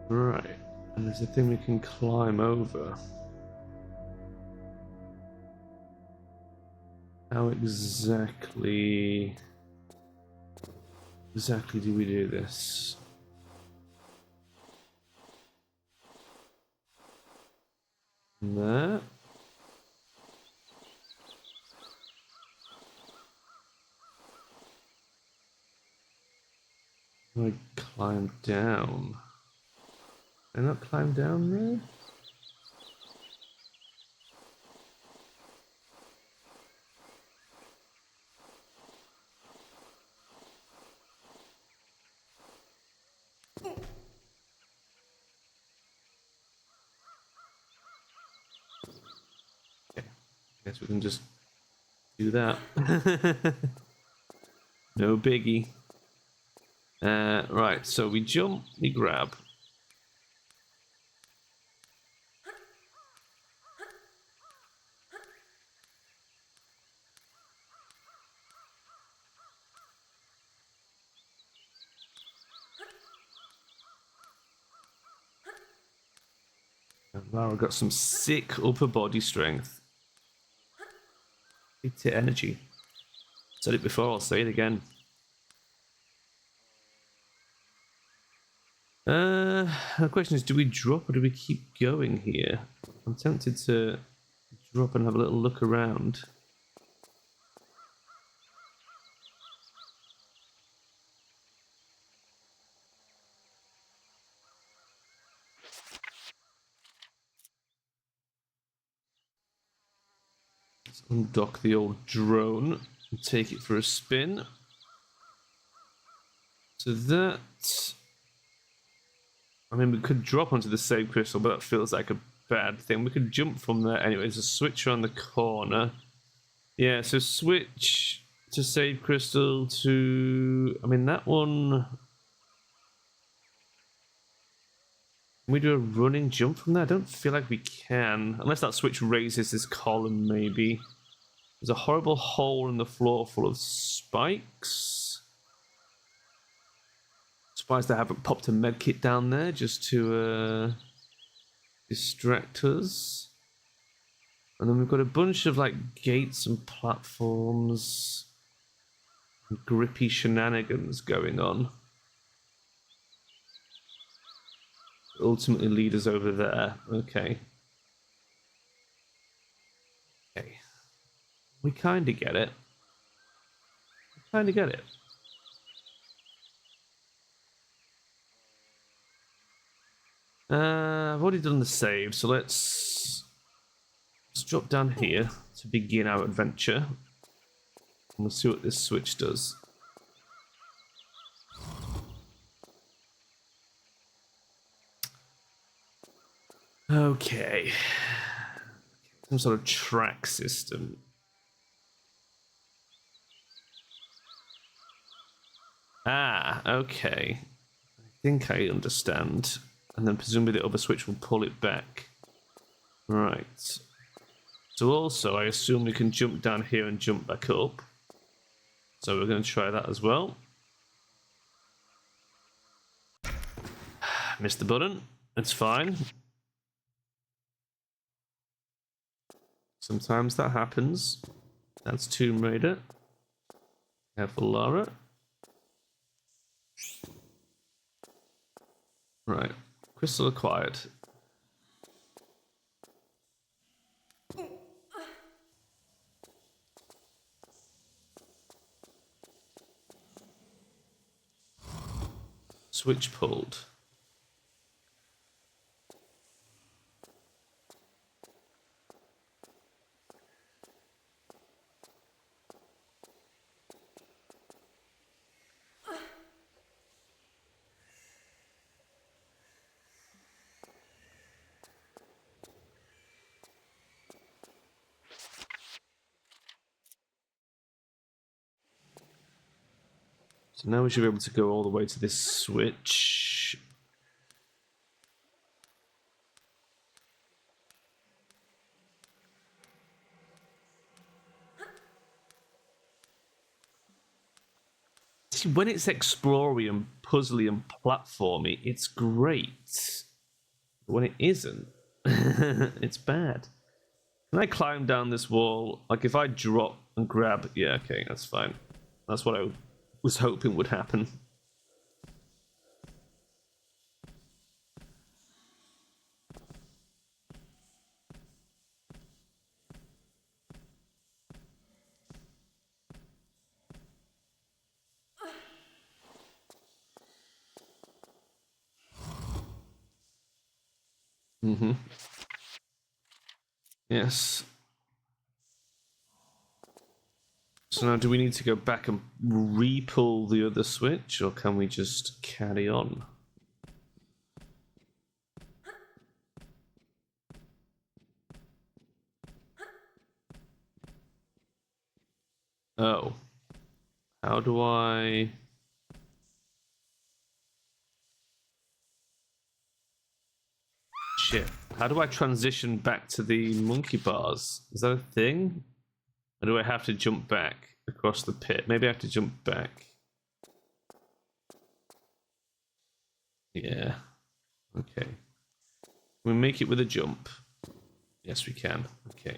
Right, and there's a thing we can climb over. How exactly do we do this? And there. I climb down. Can I not climb down there? Okay, guess we can just do that. No biggie. Right, so we jump, we grab. Wow, I've got some sick upper body strength. It's energy. Said it before, I'll say it again. The question is, do we drop or do we keep going here? I'm tempted to drop and have a little look around. Let's undock the old drone and take it for a spin. So that... I mean, we could drop onto the save crystal, but that feels like a bad thing. We could jump from there. Anyway, there's a switch around the corner. Yeah, so switch to save crystal to... I mean, that one... Can we do a running jump from there? I don't feel like we can. Unless that switch raises this column, maybe. There's a horrible hole in the floor full of spikes. Surprised I haven't popped a medkit down there just to distract us. And then we've got a bunch of like gates and platforms and grippy shenanigans going on. Ultimately lead us over there. Okay. Okay. We kind of get it. I've already done the save, so let's drop down here to begin our adventure. And we'll see what this switch does. Okay. Some sort of track system. Ah, okay. I think I understand. And then presumably the other switch will pull it back. Right. So also, I assume we can jump down here and jump back up. So we're going to try that as well. Missed the button. It's fine. Sometimes that happens. That's Tomb Raider. Careful, Lara. Right. Crystal acquired. Switch pulled. So now we should be able to go all the way to this switch. See, when it's exploring and puzzly and platformy, it's great. But when it isn't, it's bad. Can I climb down this wall? Like if I drop and grab... Yeah, okay, that's fine. That's what I was hoping would happen. Mm-hmm. Yes. So now do we need to go back and re-pull the other switch, or can we just carry on? Oh. How do I... Shit. How do I transition back to the monkey bars? Is that a thing? Or do I have to jump back across the pit? Maybe I have to jump back. Yeah. Okay. Can we make it with a jump? Yes, we can. Okay.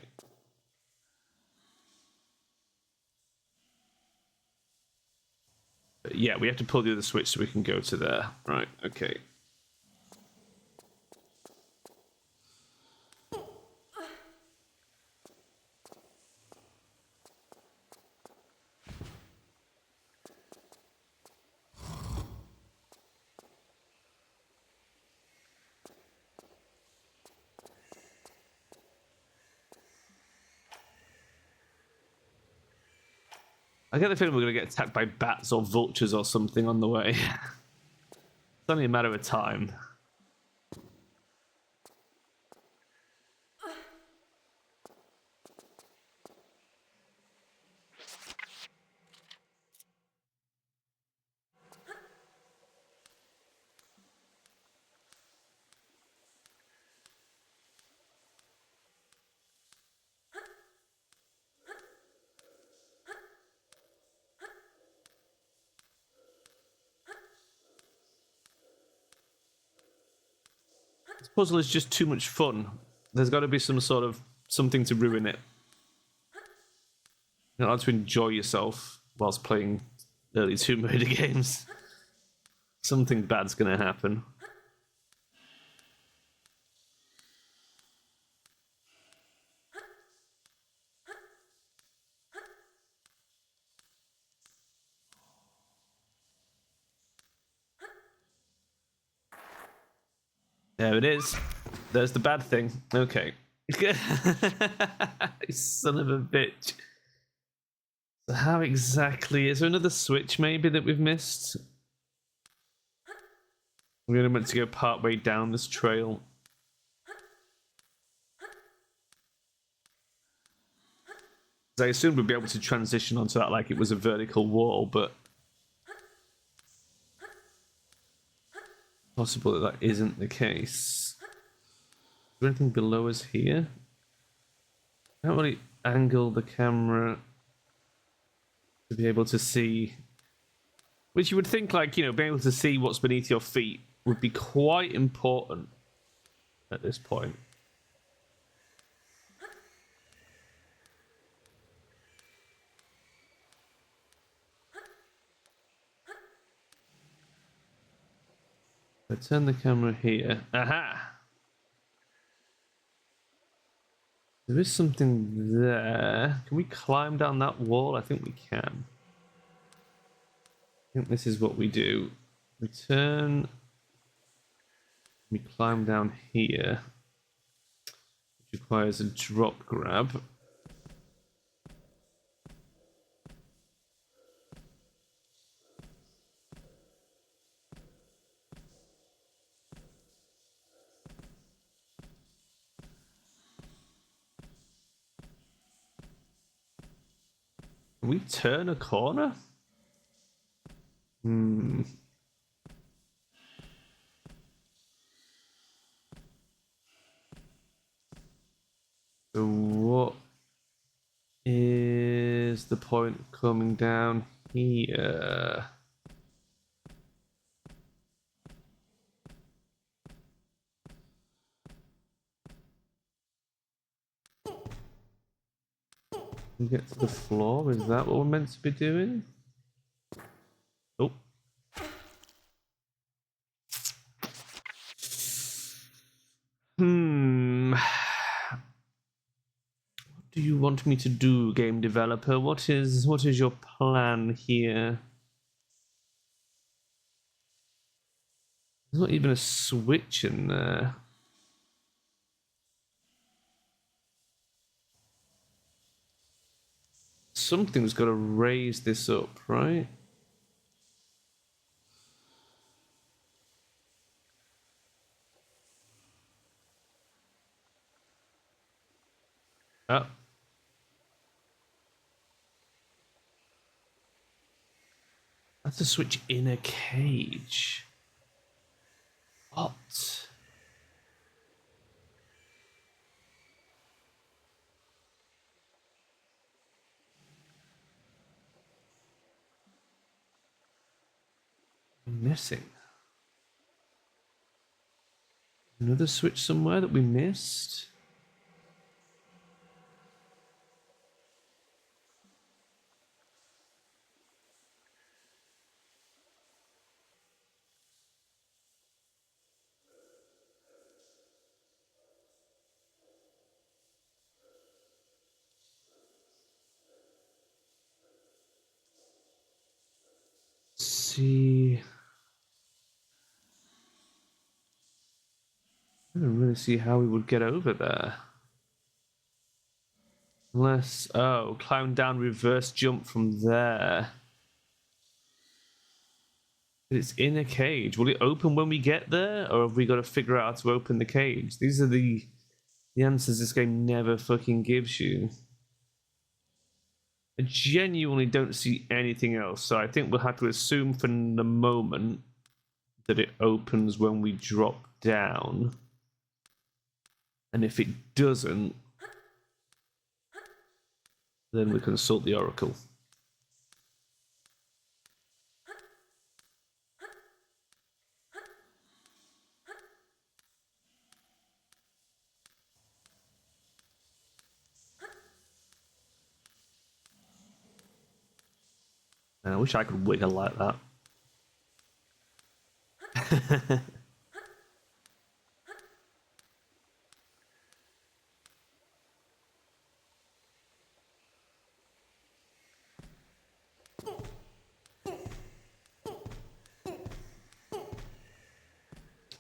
But yeah, we have to pull the other switch so we can go to there. Right, okay. I get the feeling we're going to get attacked by bats or vultures or something on the way. It's only a matter of time. puzzle is just too much fun. There's got to be some sort of something to ruin it. You're not allowed to enjoy yourself whilst playing early Tomb Raider games. Something bad's gonna happen. There it is. There's the bad thing. Okay. Son of a bitch. So how exactly... Is there another switch maybe that we've missed? We're only meant to go part way down this trail. I assumed we'd be able to transition onto that like it was a vertical wall, but... Possible that that isn't the case. Is there anything below us here? Can't really angle the camera to be able to see, which you would think, like, you know, being able to see what's beneath your feet would be quite important at this point. I turn the camera here. Aha! There is something there. Can we climb down that wall? I think we can. I think this is what we do. We turn. We climb down here, which requires a drop grab. Can we turn a corner? So what is the point of coming down here? We get to the floor. Is that what we're meant to be doing? Oh. What do you want me to do, game developer? What is your plan here? There's not even a switch in there. Something's got to raise this up, right? Oh. That's a switch in a cage. What? I'm missing. Another switch somewhere that we missed? See, I don't really see how we would get over there. Unless, oh, climb down, reverse jump from there. It's in a cage. Will it open when we get there, or have we got to figure out how to open the cage? These are the answers this game never fucking gives you. I genuinely don't see anything else, so I think we'll have to assume for the moment that it opens when we drop down. And if it doesn't, then we consult the Oracle. I wish I could wiggle like that.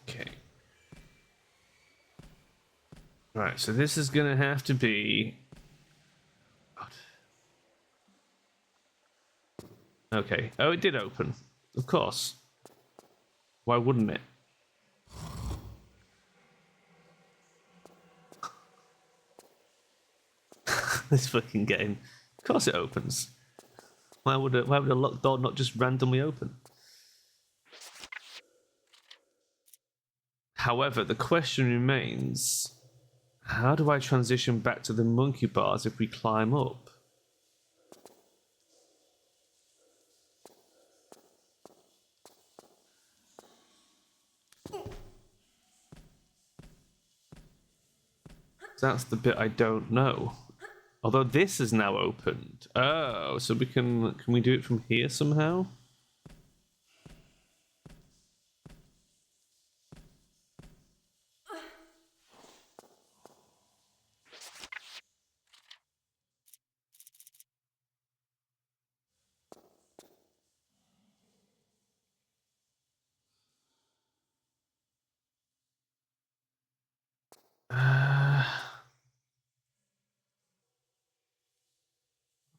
Okay. Right, so this is gonna have to be... God. Okay. Oh, it did open. Of course. Why wouldn't it? This fucking game. Of course it opens. Why would a locked door not just randomly open? However, the question remains, how do I transition back to the monkey bars if we climb up? That's the bit I don't know. Although this is now opened. Oh, so we can we do it from here somehow?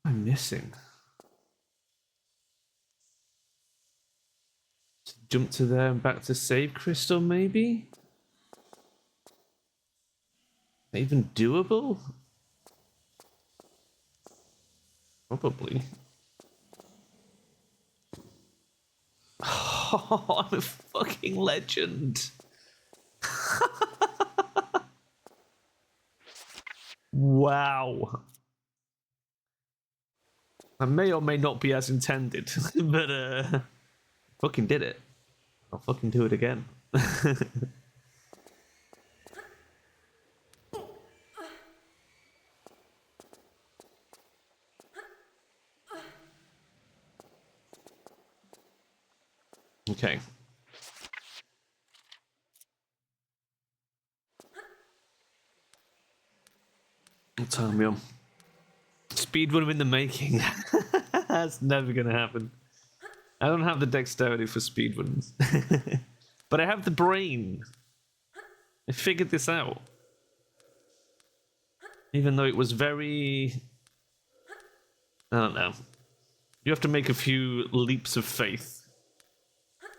What am I missing? Jump to there and back to save crystal, maybe? Even doable? Probably. Oh, I'm a fucking legend. Wow. I may or may not be as intended, but fucking did it. I'll fucking do it again. Okay. Tell me on. Speedrun in the making. That's never gonna happen. I don't have the dexterity for speedruns. But I have the brain. I figured this out. Even though it was very... I don't know. You have to make a few leaps of faith.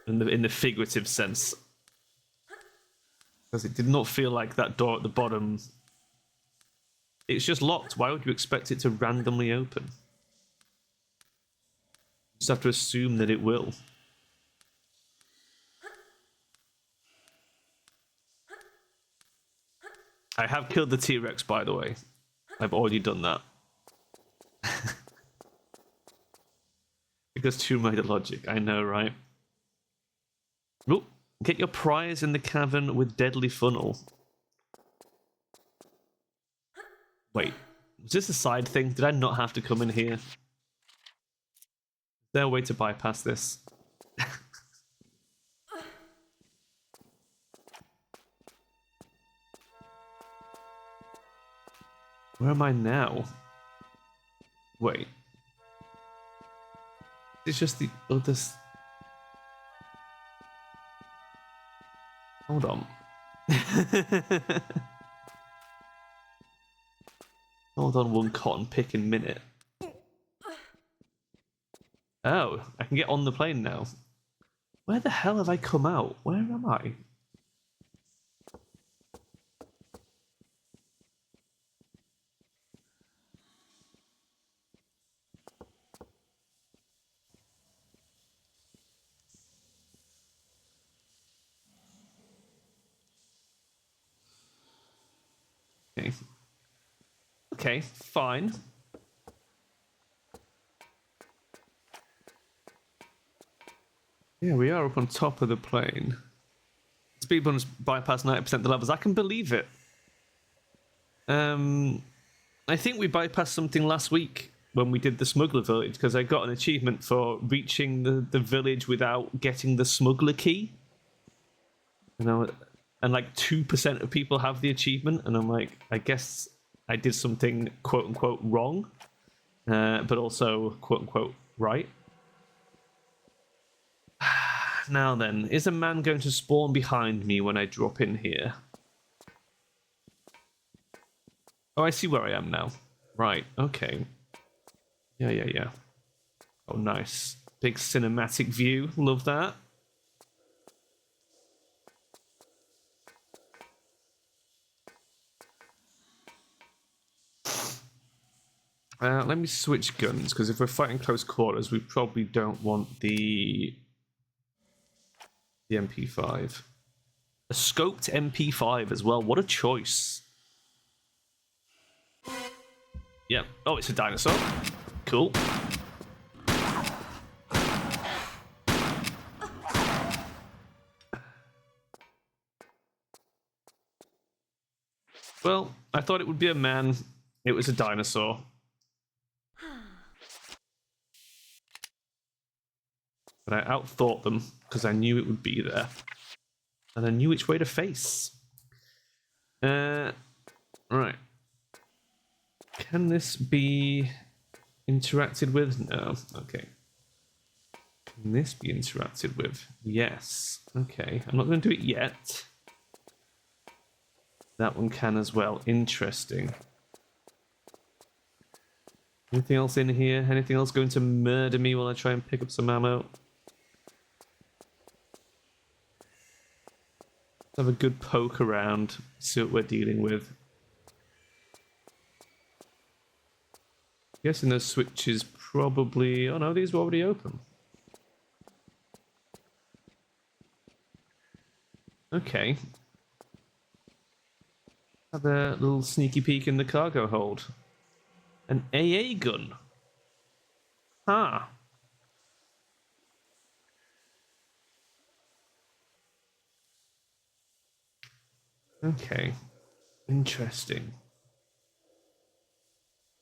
In the figurative sense. Because it did not feel like that door at the bottom... It's just locked. Why would you expect it to randomly open? You just have to assume that it will. I have killed the T-Rex, by the way. I've already done that. Because Tomb Raider logic, I know, right? Ooh, get your prize in the cavern with deadly funnel. Wait, was this a side thing? Did I not have to come in here? Is there a way to bypass this? Where am I now? Wait. It's just the other... Hold on. Hold on one cotton picking minute. Oh, I can get on the plane now. Where the hell have I come out? Where am I? Okay. Okay, fine. Yeah, we are up on top of the plane. Speedruns bypass 90% of the levels. I can believe it. I think we bypassed something last week when we did the smuggler village, because I got an achievement for reaching the village without getting the smuggler key. And like 2% of people have the achievement, and I'm like, I guess I did something quote unquote wrong, but also quote unquote right. Now then, is a man going to spawn behind me when I drop in here? Oh, I see where I am now. Right, okay. Yeah. Oh, nice. Big cinematic view. Love that. Let me switch guns, because if we're fighting close quarters, we probably don't want the MP5. A scoped MP5 as well. What a choice. Yep. Oh, it's a dinosaur. Cool. Well, I thought it would be a man. It was a dinosaur. But I outthought them because I knew it would be there. And I knew which way to face. Right. Can this be interacted with? No. Okay. Can this be interacted with? Yes. Okay. I'm not going to do it yet. That one can as well. Interesting. Anything else in here? Anything else going to murder me while I try and pick up some ammo? Let's have a good poke around, see what we're dealing with. Guessing those switches probably... Oh no, these were already open. Okay. Have a little sneaky peek in the cargo hold. An AA gun. Ah. Okay. Interesting.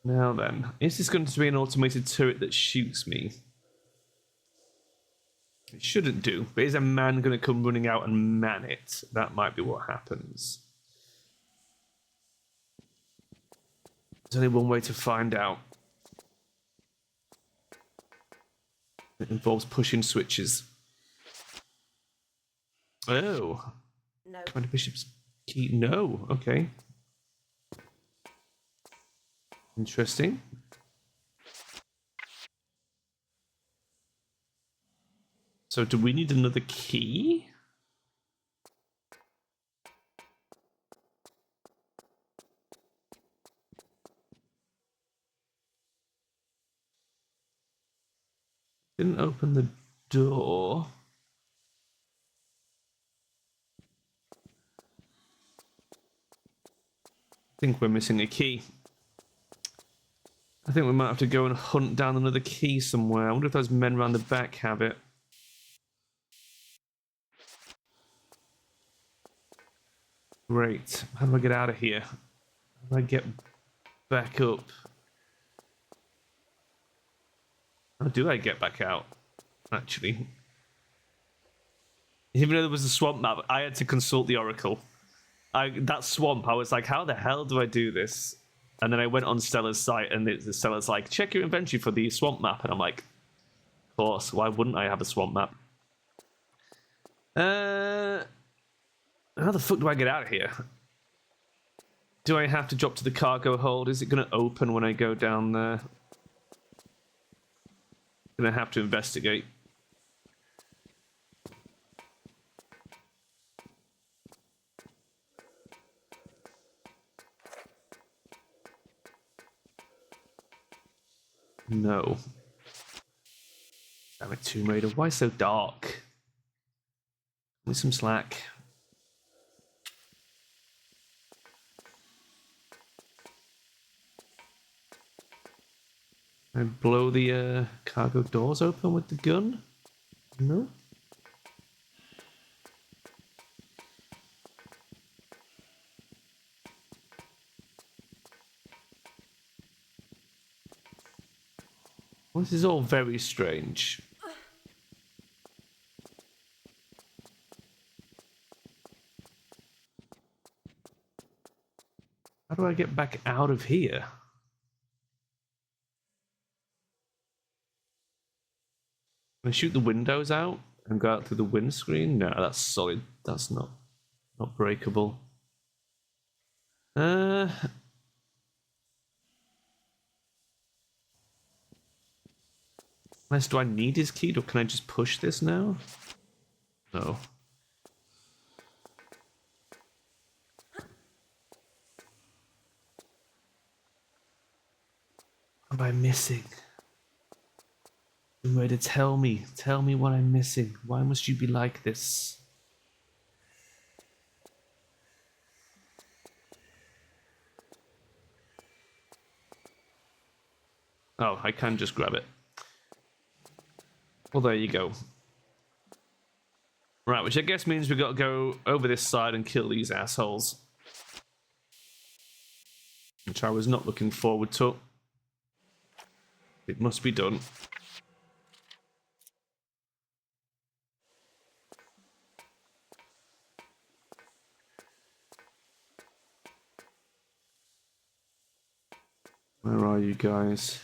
Now then, is this going to be an automated turret that shoots me? It shouldn't do, but is a man going to come running out and man it? That might be what happens. There's only one way to find out. It involves pushing switches. Oh. No. 20 bishops key. No. Okay. Interesting. So do we need another key? Didn't open the door. I think we're missing a key. I think we might have to go and hunt down another key somewhere. I wonder if those men around the back have it. Great. How do I get out of here? How do I get back up? How do I get back out? Actually. Even though there was a swamp map, I had to consult the Oracle. That swamp, I was like, how the hell do I do this? And then I went on Stella's site, and the Stella's like, check your inventory for the swamp map. And I'm like, of course, why wouldn't I have a swamp map? How the fuck do I get out of here? Do I have to drop to the cargo hold? Is it going to open when I go down there? Gonna have to investigate. No. Damn it, Tomb Raider. Why so dark? With some slack. I blow the cargo doors open with the gun? No? Well, this is all very strange. How do I get back out of here? Can I shoot the windows out and go out through the windscreen? No, that's solid. That's not breakable. Unless, do I need his key, or can I just push this now? No. What am I missing? Way to tell me what I'm missing. Why must you be like this? Oh, I can just grab it. Well, there you go. Right, which I guess means we've got to go over this side and kill these assholes. Which I was not looking forward to. It must be done. Where are you guys?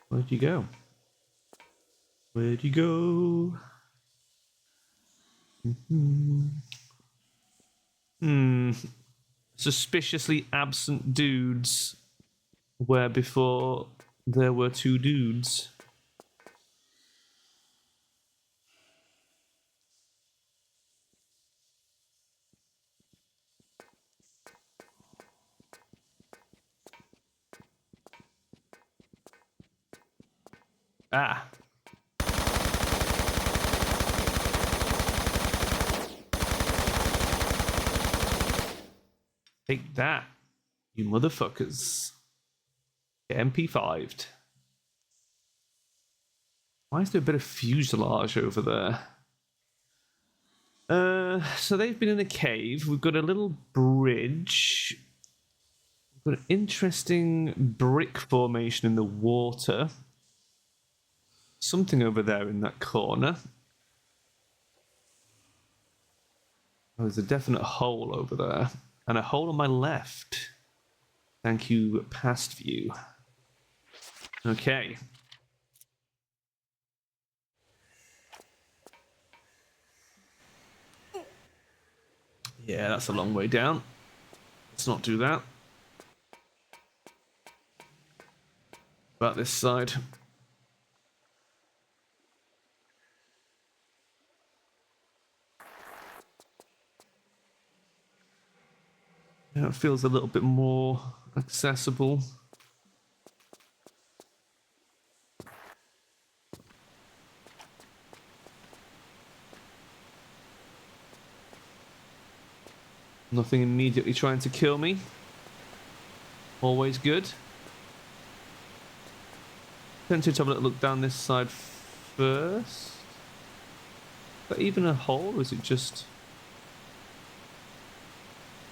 Where'd you go? Where'd you go? Suspiciously absent dudes where before there were two dudes. Ah. Take that, you motherfuckers. Get MP5'd. Why is there a bit of fuselage over there? So they've been in a cave. We've got a little bridge. We've got an interesting brick formation in the water. Something over there in that corner. Oh, there's a definite hole over there. And a hole on my left. Thank you, past view. Okay. Yeah, that's a long way down. Let's not do that. About this side. Yeah, it feels a little bit more accessible. Nothing immediately trying to kill me. Always good. Tempted to have a little look down this side first. Is that even a hole, or is it just...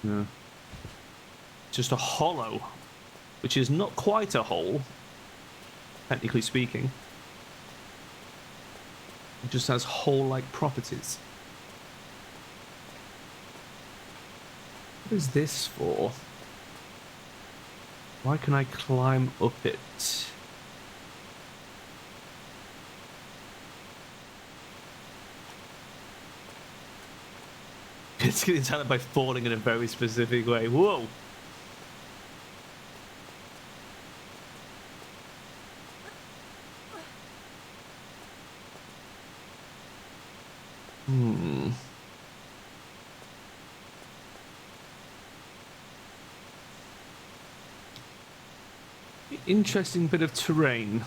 No. Just a hollow, which is not quite a hole, technically speaking. It just has hole-like properties. What is this for? Why can I climb up it? It's getting attacked by falling in a very specific way. Whoa! Interesting bit of terrain.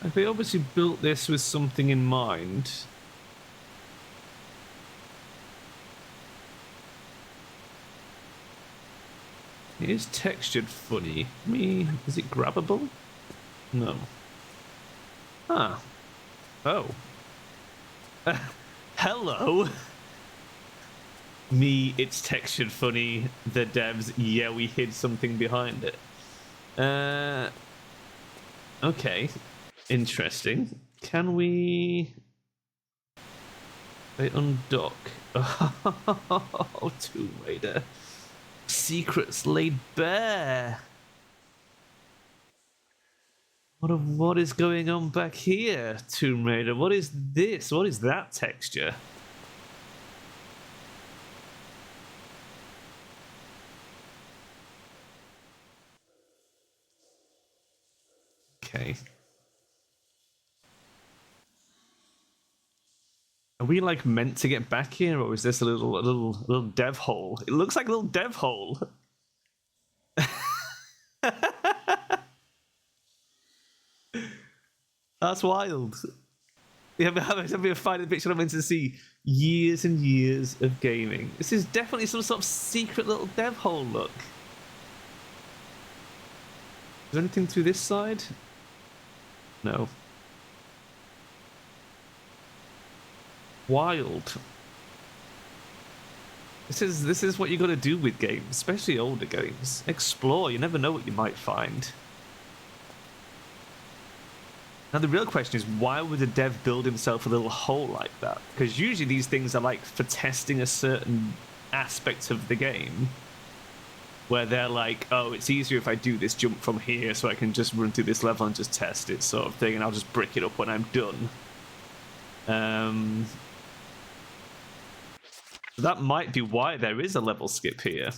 Like, they obviously built this with something in mind. It is textured funny. Is it grabbable? No. Ah. Oh. Hello. Me, it's textured funny. The devs, yeah, we hid something behind it. Okay. Interesting. Can we... They undock. Oh, Tomb Raider. Secrets laid bare. What is going on back here, Tomb Raider? What is this? What is that texture? Okay. Are we like meant to get back here, or is this a little dev hole? It looks like a little dev hole. That's wild. Yeah, I'm finding a picture I'm meant to see years and years of gaming. This is definitely some sort of secret little dev hole look. Is there anything through this side? No. Wild. This is what you got to do with games, especially older games. Explore. You never know what you might find. Now the real question is, why would a dev build himself a little hole like that? Because usually these things are like for testing a certain aspect of the game, where they're like, oh, it's easier if I do this jump from here, so I can just run through this level and just test it, sort of thing, and I'll just brick it up when I'm done. That might be why there is a level skip here.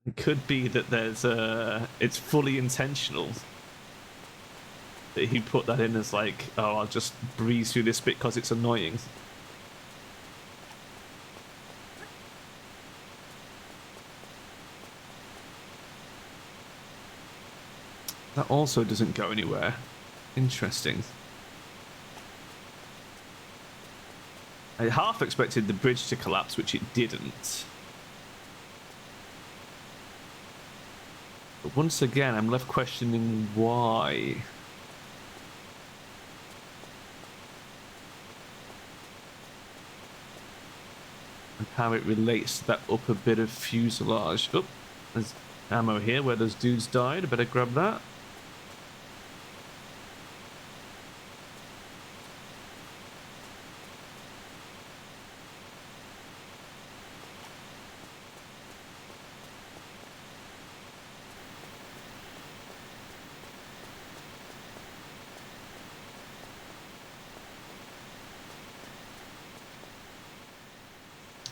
It could be that there's it's fully intentional that he put that in as like, oh, I'll just breeze through this bit because it's annoying. That also doesn't go anywhere. Interesting. I half expected the bridge to collapse, which it didn't. But once again, I'm left questioning why. And how it relates to that upper bit of fuselage. Oh, there's ammo here where those dudes died. I better grab that.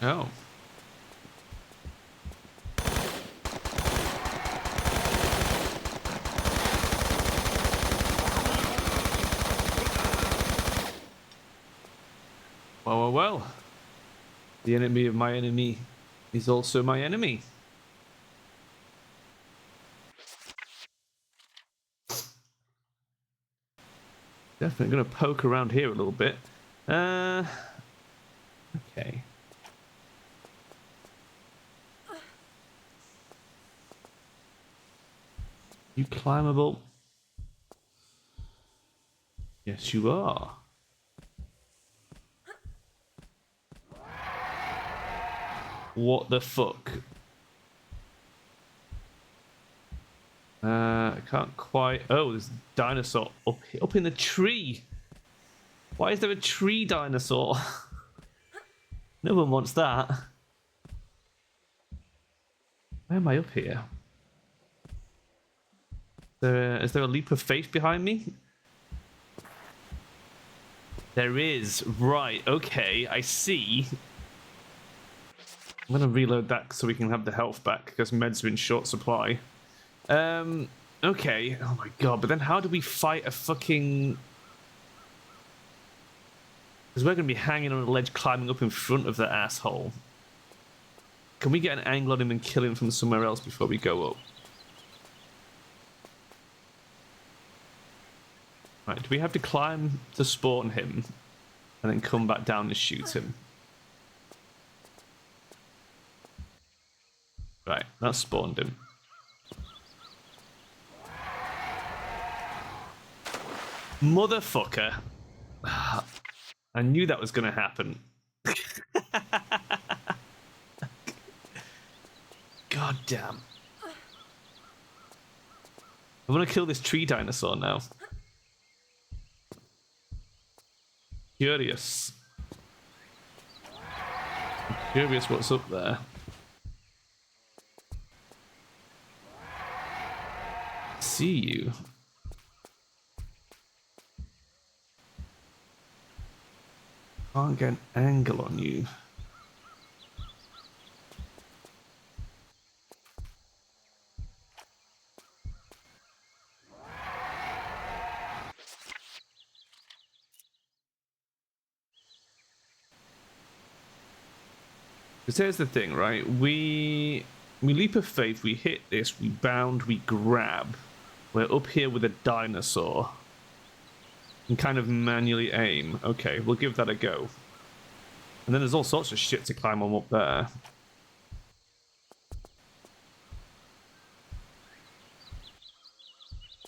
Oh. Well. The enemy of my enemy is also my enemy. Definitely gonna poke around here a little bit. Okay. You climbable? Yes, you are. What the fuck? I can't quite... Oh, there's a dinosaur up in the tree. Why is there a tree dinosaur? No one wants that. Why am I up here? Is there a leap of faith behind me? There is. Right, okay, I see. I'm gonna reload that so we can have the health back, because meds are in short supply. Okay. Oh my god, but then how do we fight a fucking... Because we're gonna be hanging on a ledge climbing up in front of the asshole. Can we get an angle on him and kill him from somewhere else before we go up? Right, do we have to climb to spawn him and then come back down and shoot him? Right, that spawned him. Motherfucker. I knew that was going to happen. Damn. I want to kill this tree dinosaur now. Curious. I'm curious what's up there. See you. Can't get an angle on you. Because here's the thing, right? We leap of faith, we hit this, we bound, we grab. We're up here with a dinosaur. And kind of manually aim. Okay, we'll give that a go. And then there's all sorts of shit to climb on up there.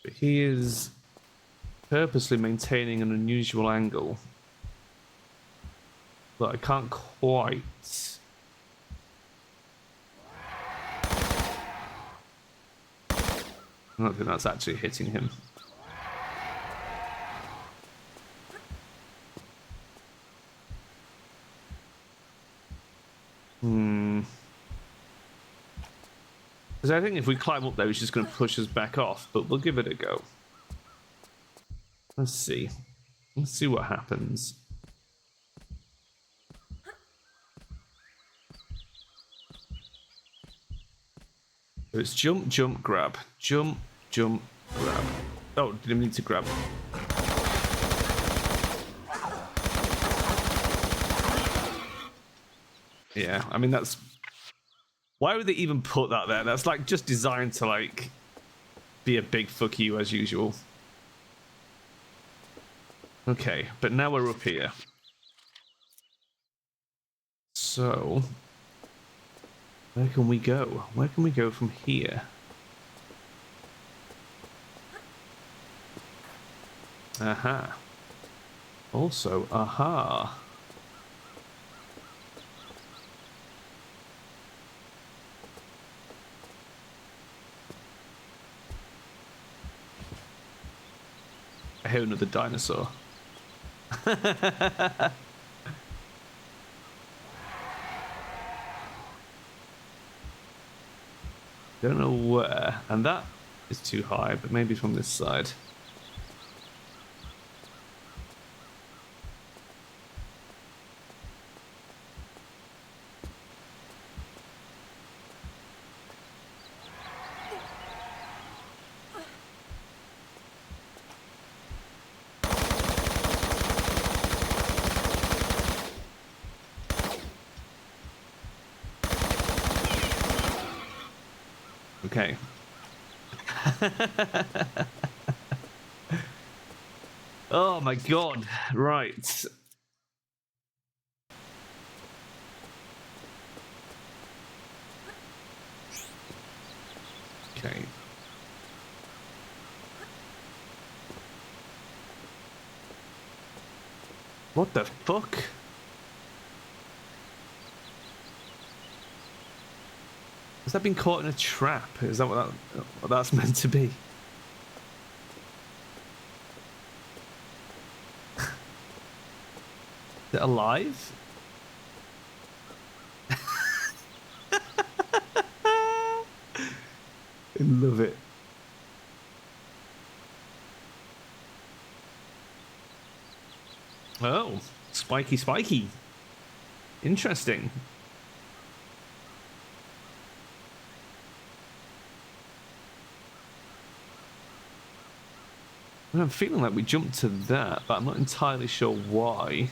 But he is purposely maintaining an unusual angle. But I can't quite... I don't think that's actually hitting him. Because I think if we climb up there, he's just going to push us back off, but we'll give it a go. Let's see. Let's see what happens. So it's jump, jump, grab. Jump, jump, grab. Oh, didn't need to grab. Yeah, I mean, that's... Why would they even put that there? That's like just designed to like be a big fuck you as usual. Okay, but now we're up here. So, where can we go? Where can we go from here? Aha. Also, aha. I hear another dinosaur. Don't know where. And that is too high, but maybe from this side. Okay. Oh my god. Right. Okay. What the fuck? Has that been caught in a trap? Is that what that's meant to be? Is it alive? I love it. Oh, spiky, spiky. Interesting. I'm feeling like we jumped to that, but I'm not entirely sure why.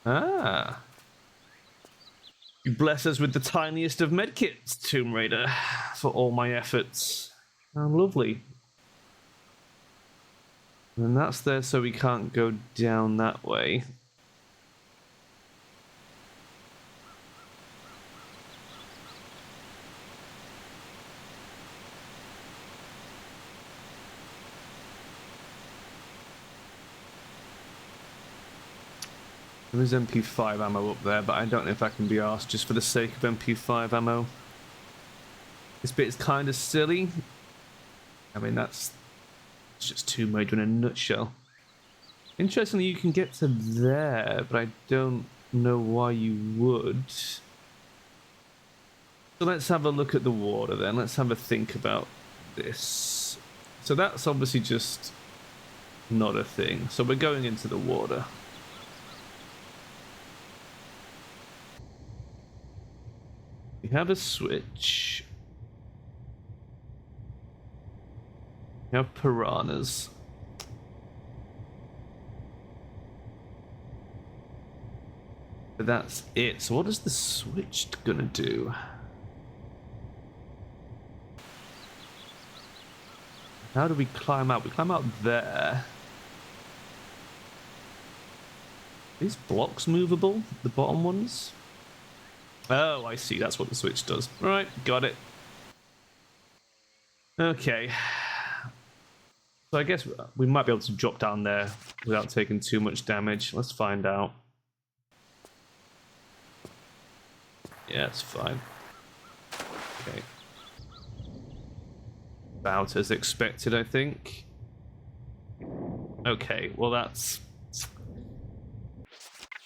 Ah. You bless us with the tiniest of medkits, Tomb Raider, for all my efforts. Oh, lovely. And that's there so we can't go down that way. There is MP5 ammo up there, but I don't know if I can be asked just for the sake of MP5 ammo. This bit is kind of silly. I mean, it's just Tomb Raider in a nutshell. Interestingly, you can get to there, but I don't know why you would. So let's have a look at the water then. Let's have a think about this. So that's obviously just not a thing. So we're going into the water. We have a switch. We have piranhas. But that's it. So what is the switch gonna do? How do we climb out? We climb out there. These blocks movable? The bottom ones? Oh, I see. That's what the switch does. Right, got it. Okay. So I guess we might be able to drop down there without taking too much damage. Let's find out. Yeah, it's fine. Okay. About as expected, I think. Okay, well that's...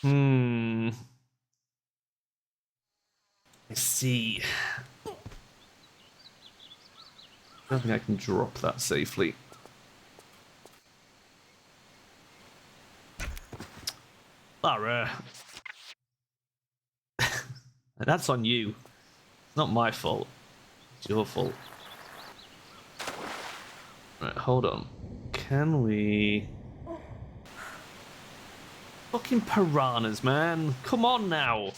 I see. I don't think I can drop that safely. Lara. That's on you. It's not my fault. It's your fault. Right, hold on. Can we... Fucking piranhas, man. Come on now.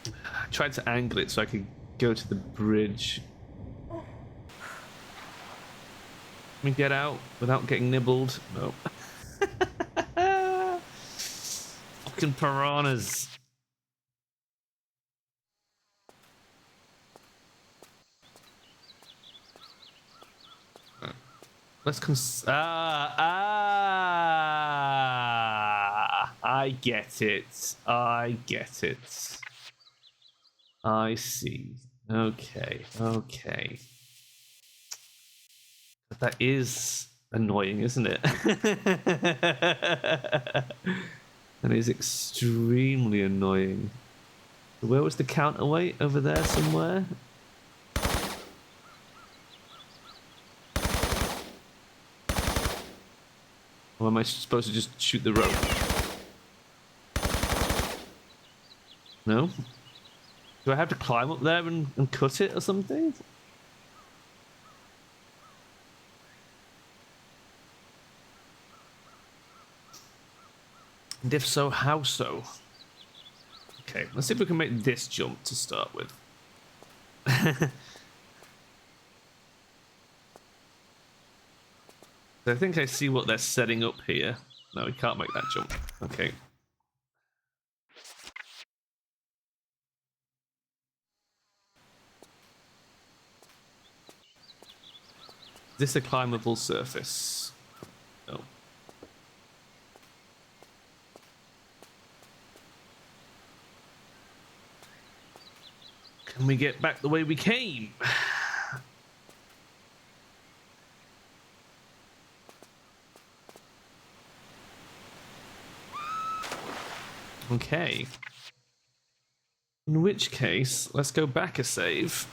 I tried to angle it so I could go to the bridge. Can we get out without getting nibbled? No. Fucking piranhas. Let's I get it. I get it. I see. Okay, okay. But that is annoying, isn't it? That is extremely annoying. Where was the counterweight? Over there somewhere? Or am I supposed to just shoot the rope? No? Do I have to climb up there and cut it or something? And if so, how so? Okay, let's see if we can make this jump to start with. I think I see what they're setting up here. No, we can't make that jump. Okay. Is this a climbable surface? No. Can we get back the way we came? Okay. In which case, let's go back a save.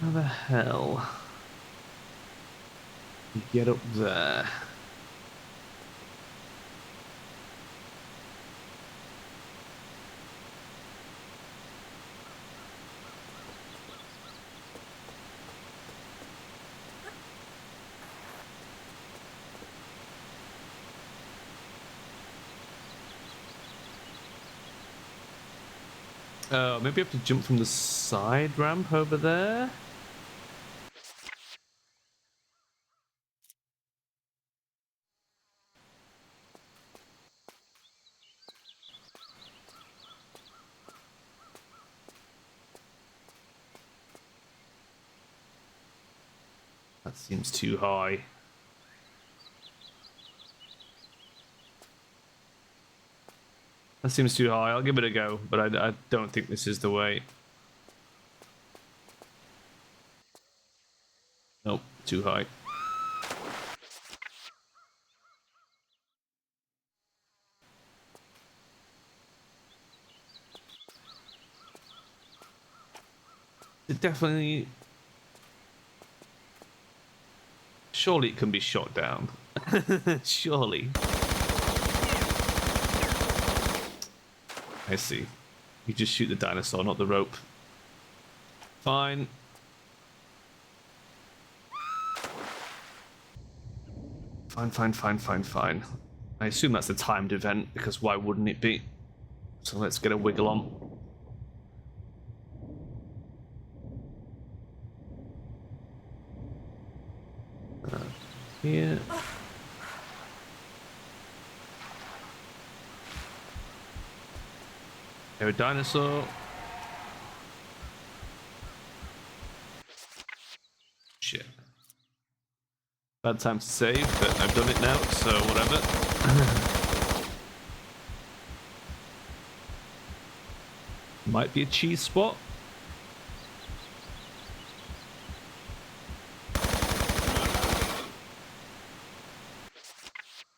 How the hell you get up there? Maybe I have to jump from the side ramp over there? That seems too high. That seems too high. I'll give it a go, but I don't think this is the way. Nope, too high. It definitely... Surely it can be shot down. Surely. I see. You just shoot the dinosaur, not the rope. Fine. Fine. I assume that's a timed event, because why wouldn't it be? So let's get a wiggle on. Here. There, a dinosaur. Shit. Bad time to save, but I've done it now, so whatever. Might be a cheese spot.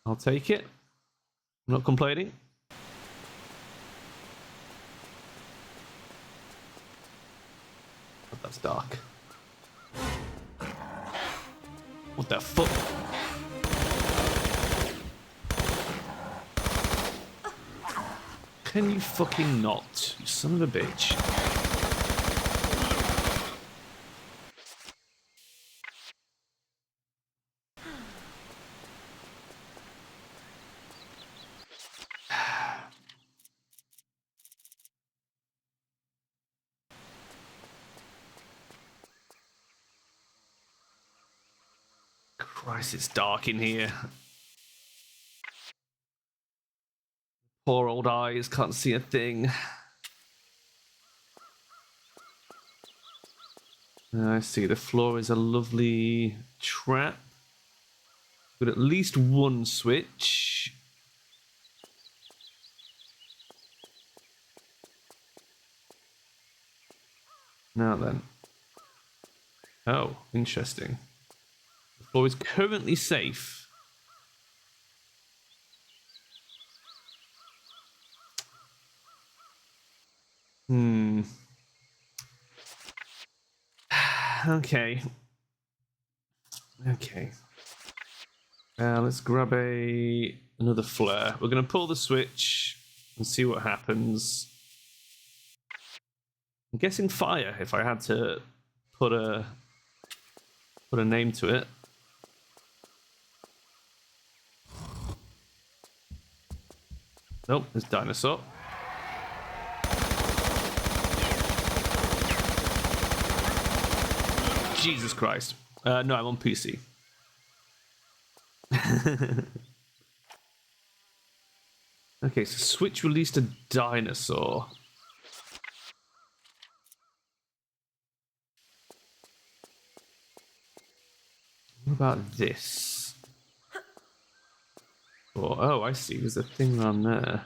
I'll take it. I'm not complaining. Oh, that's dark. What the fuck? Can you fucking not, you son of a bitch? Christ, it's dark in here. Poor old eyes, can't see a thing. I see, the floor is a lovely trap. With at least one switch. Now then. Oh, interesting. The floor is currently safe. Okay. Let's grab another flare. We're going to pull the switch and see what happens. I'm guessing fire if I had to put a name to it. Nope, there's dinosaur. Jesus Christ. No, I'm on PC. Okay, so Switch released a dinosaur. What about this? Oh, I see. There's a thing around there.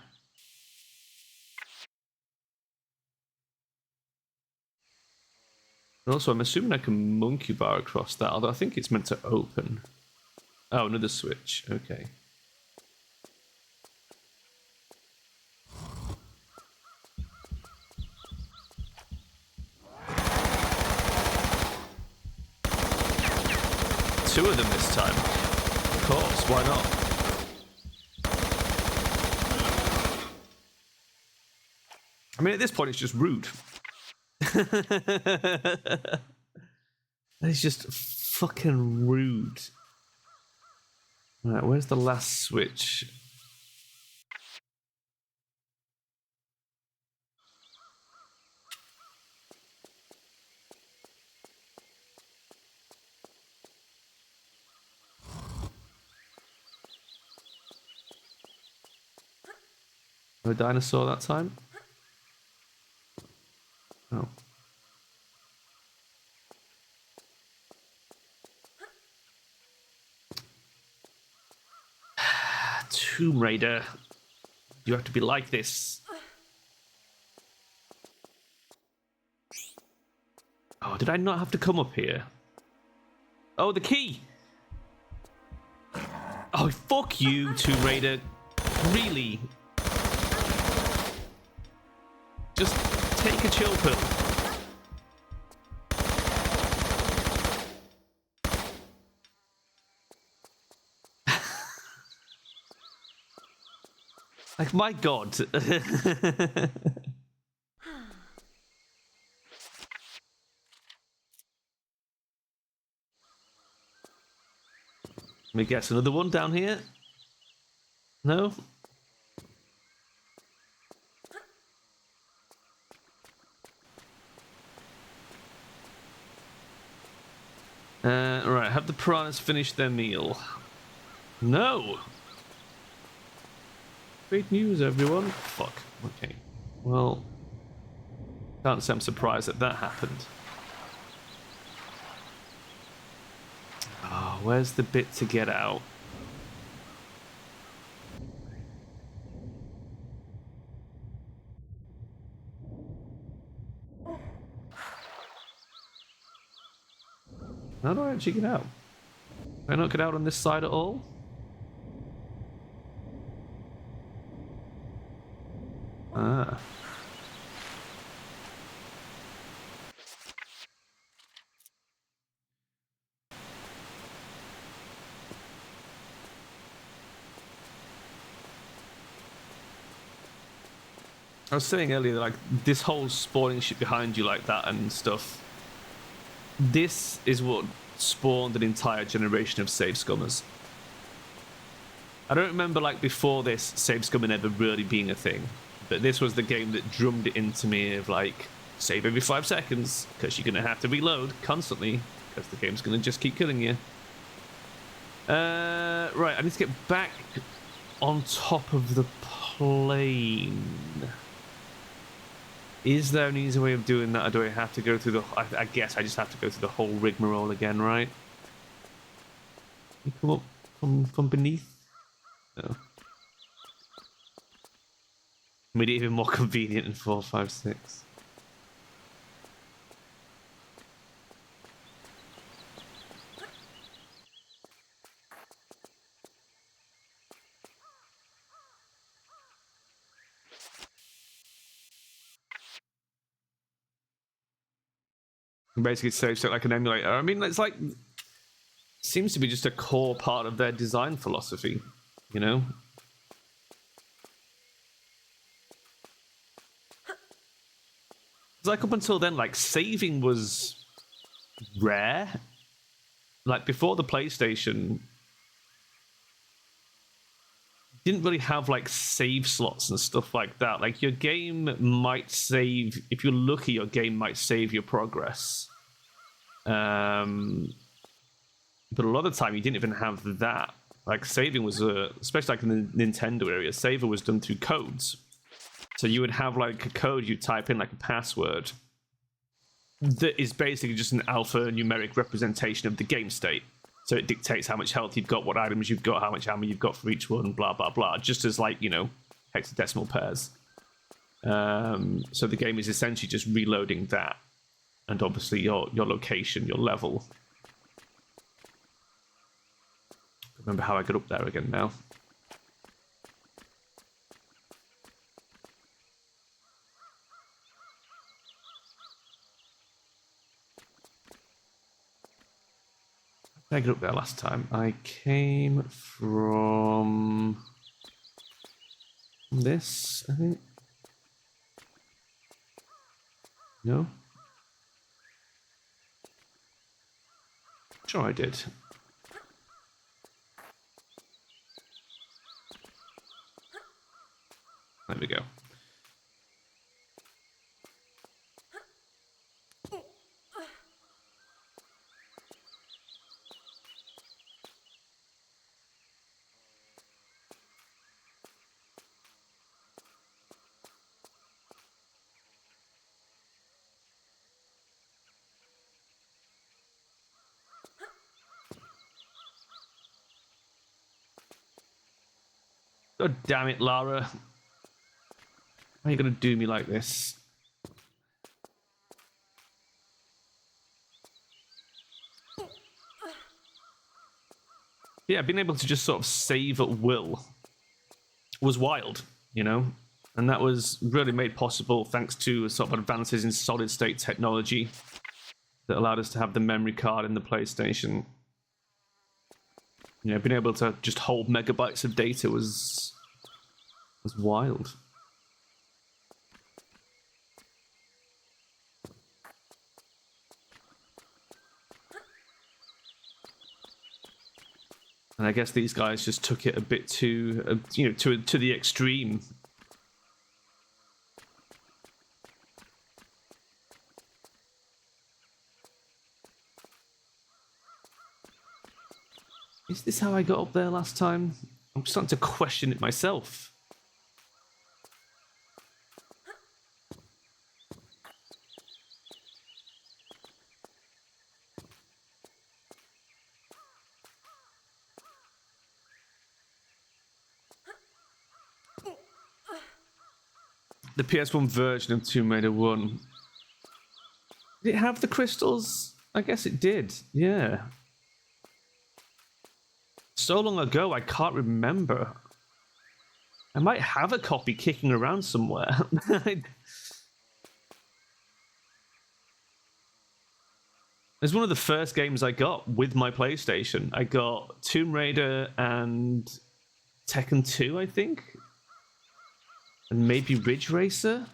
And also, I'm assuming I can monkey bar across that, although I think it's meant to open. Oh, another switch. Okay. Two of them this time. Of course, why not? I mean, at this point, it's just rude. It's just fucking rude. Right, where's the last switch? No dinosaur that time? Oh. Tomb Raider. You have to be like this. Oh, did I not have to come up here? Oh, the key! Oh, fuck you, Tomb Raider. Really? Just take a chill pill. Like, my god. Let me guess, another one down here? No? Right, have the piranhas finish their meal? No! Great news, everyone. Fuck. Okay. Well, can't say I'm surprised that that happened. Oh, where's the bit to get out? How do I actually get out? Can I not get out on this side at all? Ah. I was saying earlier, like, this whole spawning shit behind you like that and stuff, this is what spawned an entire generation of save scummers. I don't remember, like, before this, save scumming ever really being a thing, but this was the game that drummed it into me of, like, save every 5 seconds, because you're going to have to reload constantly, because the game's going to just keep killing you. Right, I need to get back on top of the plane. Is there an easy way of doing that, or do I have to go through the... I guess I just have to go through the whole rigmarole again, right? You come up from beneath? No. Made it even more convenient in 4, 5, 6. Basically saves it like an emulator. I mean, it's like... Seems to be just a core part of their design philosophy, you know? It's like up until then, like, saving was rare. Like, before the PlayStation, didn't really have, like, save slots and stuff like that. Like, your game might save... If you're lucky, your game might save your progress. But a lot of the time, you didn't even have that. Like, saving was, especially like in the Nintendo area, saving was done through codes. So you would have, like, a code you type in, like a password, that is basically just an alphanumeric representation of the game state. So it dictates how much health you've got, what items you've got, how much ammo you've got for each one, blah, blah, blah. Just as, like, you know, hexadecimal pairs. So the game is essentially just reloading that. And obviously your location, your level. Remember how I got up there again now. I got up there last time. I came from this, I think. No? Sure I did. There we go. God damn it, Lara. Why are you gonna do me like this? Yeah, being able to just sort of save at will was wild, you know? And that was really made possible thanks to sort of advances in solid state technology that allowed us to have the memory card in the PlayStation. You know, being able to just hold megabytes of data was wild. And I guess these guys just took it a bit too, you know, to the extreme. Is this how I got up there last time? I'm starting to question it myself. The PS1 version of Tomb Raider 1. Did it have the crystals? I guess it did, yeah. So long ago, I can't remember. I might have a copy kicking around somewhere. It's one of the first games I got with my PlayStation. I got Tomb Raider and Tekken 2, I think. And maybe Ridge Racer?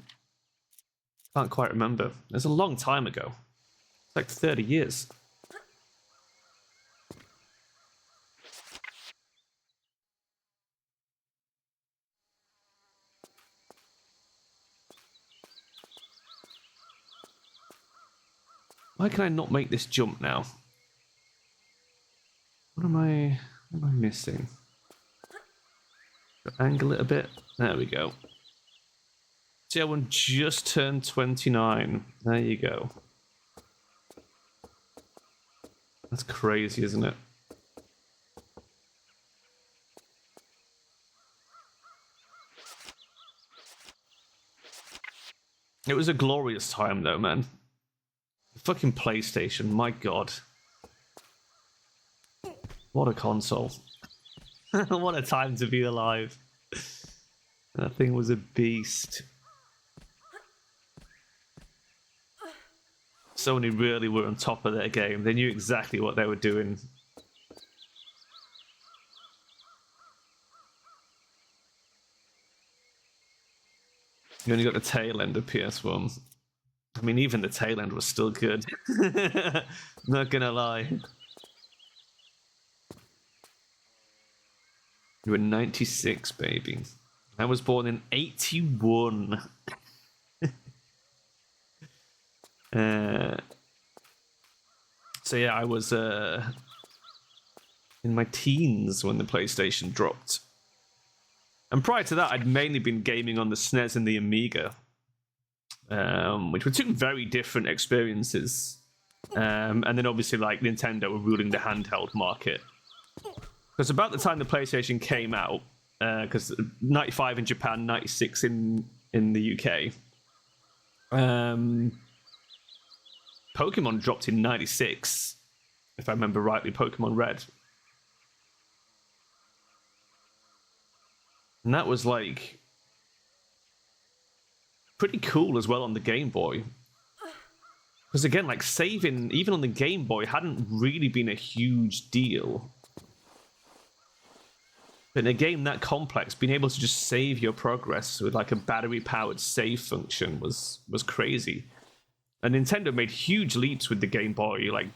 Can't quite remember. It was a long time ago. It's like 30 years. Why can I not make this jump now? What am I missing? Angle it a bit. There we go. See, I one just turned 29. There you go. That's crazy, isn't it? It was a glorious time, though, man. Fucking PlayStation, my god. What a console. What a time to be alive. That thing was a beast. Sony really were on top of their game. They knew exactly what they were doing. You only got the tail end of PS1. I mean, even the tail end was still good. Not gonna lie. You were 96, baby. I was born in 81. So yeah, I was in my teens when the PlayStation dropped. And prior to that, I'd mainly been gaming on the SNES and the Amiga, which were two very different experiences. And then obviously, like, Nintendo were ruling the handheld market. Because about the time the PlayStation came out, because 95 in Japan, 96 in the UK, Pokemon dropped in 96, if I remember rightly, Pokemon Red. And that was, like, pretty cool as well on the Game Boy. Because again, like, saving, even on the Game Boy, hadn't really been a huge deal. But in a game that complex, being able to just save your progress with, like, a battery-powered save function was crazy. And Nintendo made huge leaps with the Game Boy, like,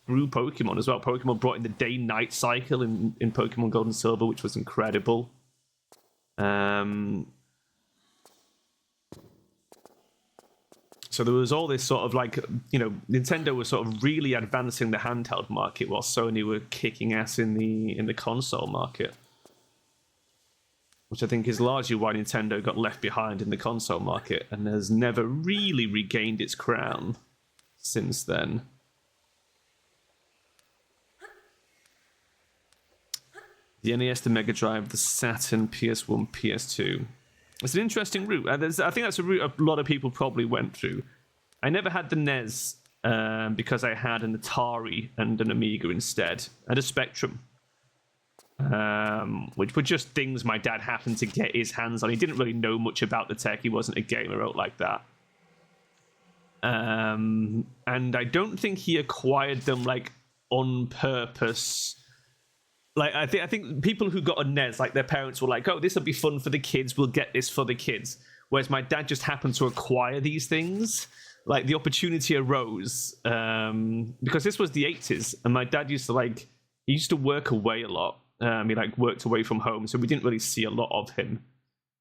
through Pokemon as well. Pokemon brought in the day-night cycle in Pokemon Gold and Silver, which was incredible. So there was all this sort of, like, you know, Nintendo was sort of really advancing the handheld market while Sony were kicking ass in the console market. Which I think is largely why Nintendo got left behind in the console market and has never really regained its crown since then. The NES, the Mega Drive, the Saturn, PS1, PS2. It's an interesting route. I think that's a route a lot of people probably went through. I never had the NES because I had an Atari and an Amiga instead, and a Spectrum, which were just things my dad happened to get his hands on. He didn't really know much about the tech. He wasn't a gamer out like that. And I don't think he acquired them like on purpose. Like I think people who got a NES, like their parents were like, "Oh, this will be fun for the kids. We'll get this for the kids." Whereas my dad just happened to acquire these things. Like the opportunity arose because this was the 80s, and my dad used to work away a lot. He like worked away from home, so we didn't really see a lot of him.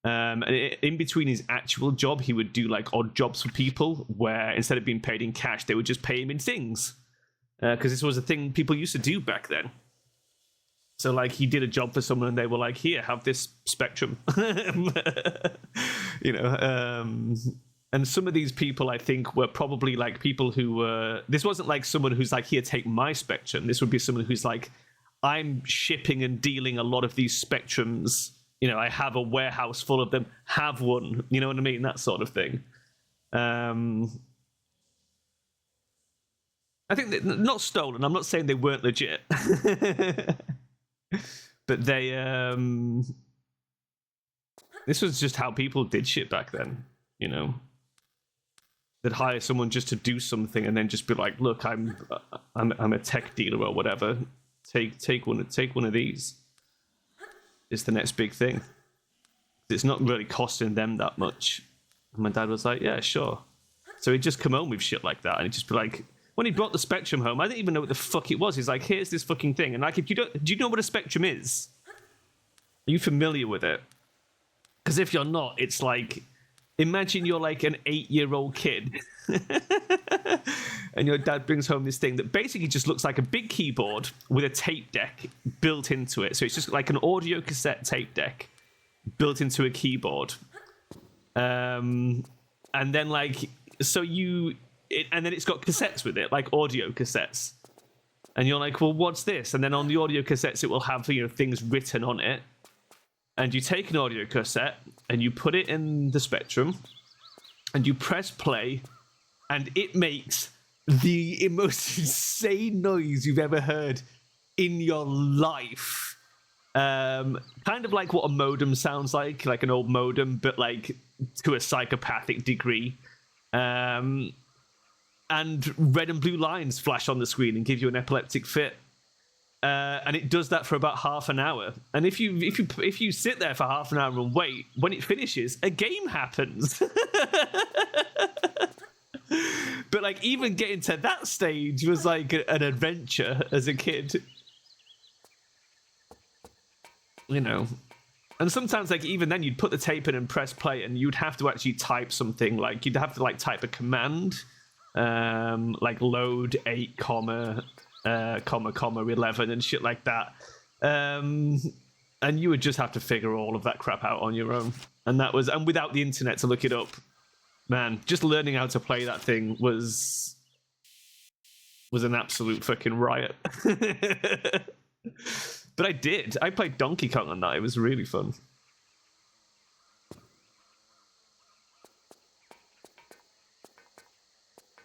And in between his actual job, he would do like odd jobs for people where instead of being paid in cash, they would just pay him in things. Because this was a thing people used to do back then. So like he did a job for someone and they were like, "Here, have this Spectrum." And some of these people I think were probably like people who were, this wasn't like someone who's like, "Here, take my Spectrum." This would be someone who's like, "I'm shipping and dealing a lot of these Spectrums. You know, I have a warehouse full of them. Have one." You know what I mean? That sort of thing. I think that, not stolen. I'm not saying they weren't legit. But they this was just how people did shit back then, you know. They'd hire someone just to do something and then just be like, "Look, I'm a tech dealer or whatever. Take one of these. It's the next big thing." It's not really costing them that much. And my dad was like, "Yeah, sure." So he'd just come home with shit like that, and he'd just be like, when he brought the Spectrum home, I didn't even know what the fuck it was. He's like, "Here's this fucking thing." And like, if you don't, do you know what a Spectrum is? Are you familiar with it? Because if you're not, it's like, imagine you're like an 8-year-old kid and your dad brings home this thing that basically just looks like a big keyboard with a tape deck built into it. So it's just like an audio cassette tape deck built into a keyboard. And then like, and then it's got cassettes with it, like audio cassettes. And you're like, "Well, what's this?" And then on the audio cassettes, it will have, you know, things written on it. And you take an audio cassette and you put it in the Spectrum and you press play and it makes the most insane noise you've ever heard in your life. Kind of like what a modem sounds like an old modem, but like to a psychopathic degree. And red and blue lines flash on the screen and give you an epileptic fit. And it does that for about half an hour. And if you sit there for half an hour and wait, when it finishes, a game happens. But like even getting to that stage was like an adventure as a kid. You know. And sometimes like even then you'd put the tape in and press play and you'd have to actually type something, like you'd have to like type a command, like load 8, comma 11 and shit like that. And you would just have to figure all of that crap out on your own. And without the internet to look it up, man, just learning how to play that thing was an absolute fucking riot. But I played Donkey Kong on that. It was really fun.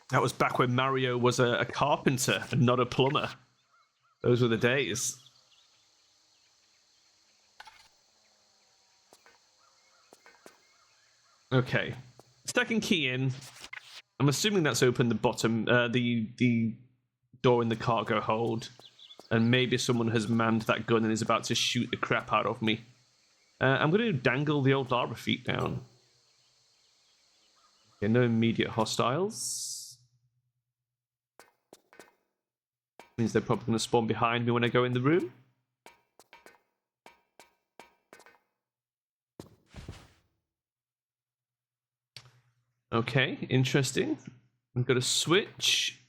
That was back when Mario was a carpenter and not a plumber. Those were the days. Okay. Second key in. I'm assuming that's opened the bottom, the door in the cargo hold. And maybe someone has manned that gun and is about to shoot the crap out of me. I'm going to dangle the old lava feet down. Okay, no immediate hostiles. Means they're probably going to spawn behind me when I go in the room. Okay, interesting. I've got a switch.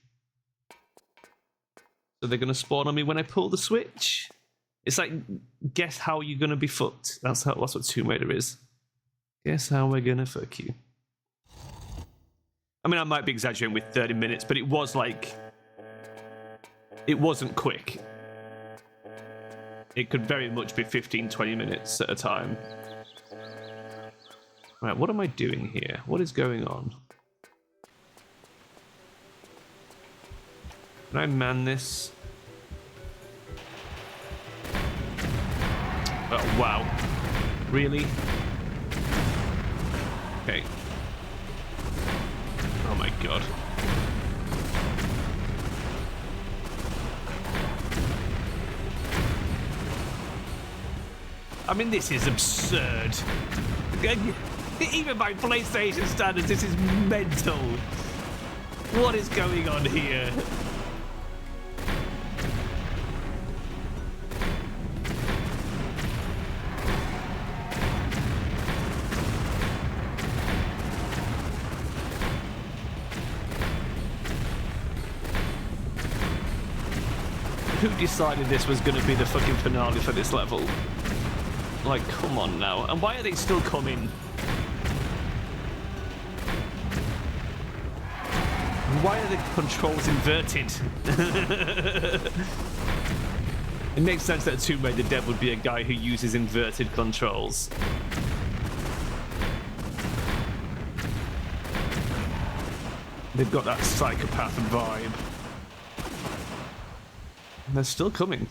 So they're going to spawn on me when I pull the switch. It's like, guess how you're going to be fucked. That's what Tomb Raider is. Guess how we're going to fuck you. I mean, I might be exaggerating with 30 minutes, but it was like... It wasn't quick. it could very much be 15-20 minutes at a time. Right, what am I doing here? What is going on? Can I man this? Oh, wow. Really? Okay. Oh my god. I mean, this is absurd. Even by PlayStation standards, this is mental. What is going on here? Who decided this was going to be the fucking finale for this level? Like, come on now. And why are they still coming? Why are the controls inverted? It makes sense that Tomb Raider dev would be a guy who uses inverted controls. They've got that psychopath vibe. And they're still coming.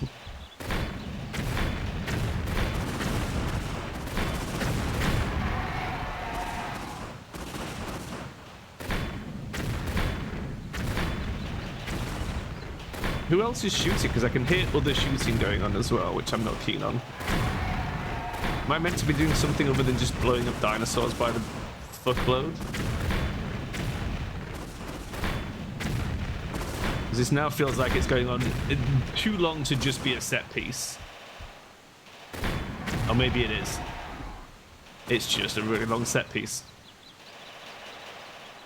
Who else is shooting? Because I can hear other shooting going on as well, which I'm not keen on. Am I meant to be doing something other than just blowing up dinosaurs by the fuckload? Because this now feels like it's going on too long to just be a set piece. Or maybe it is. It's just a really long set piece.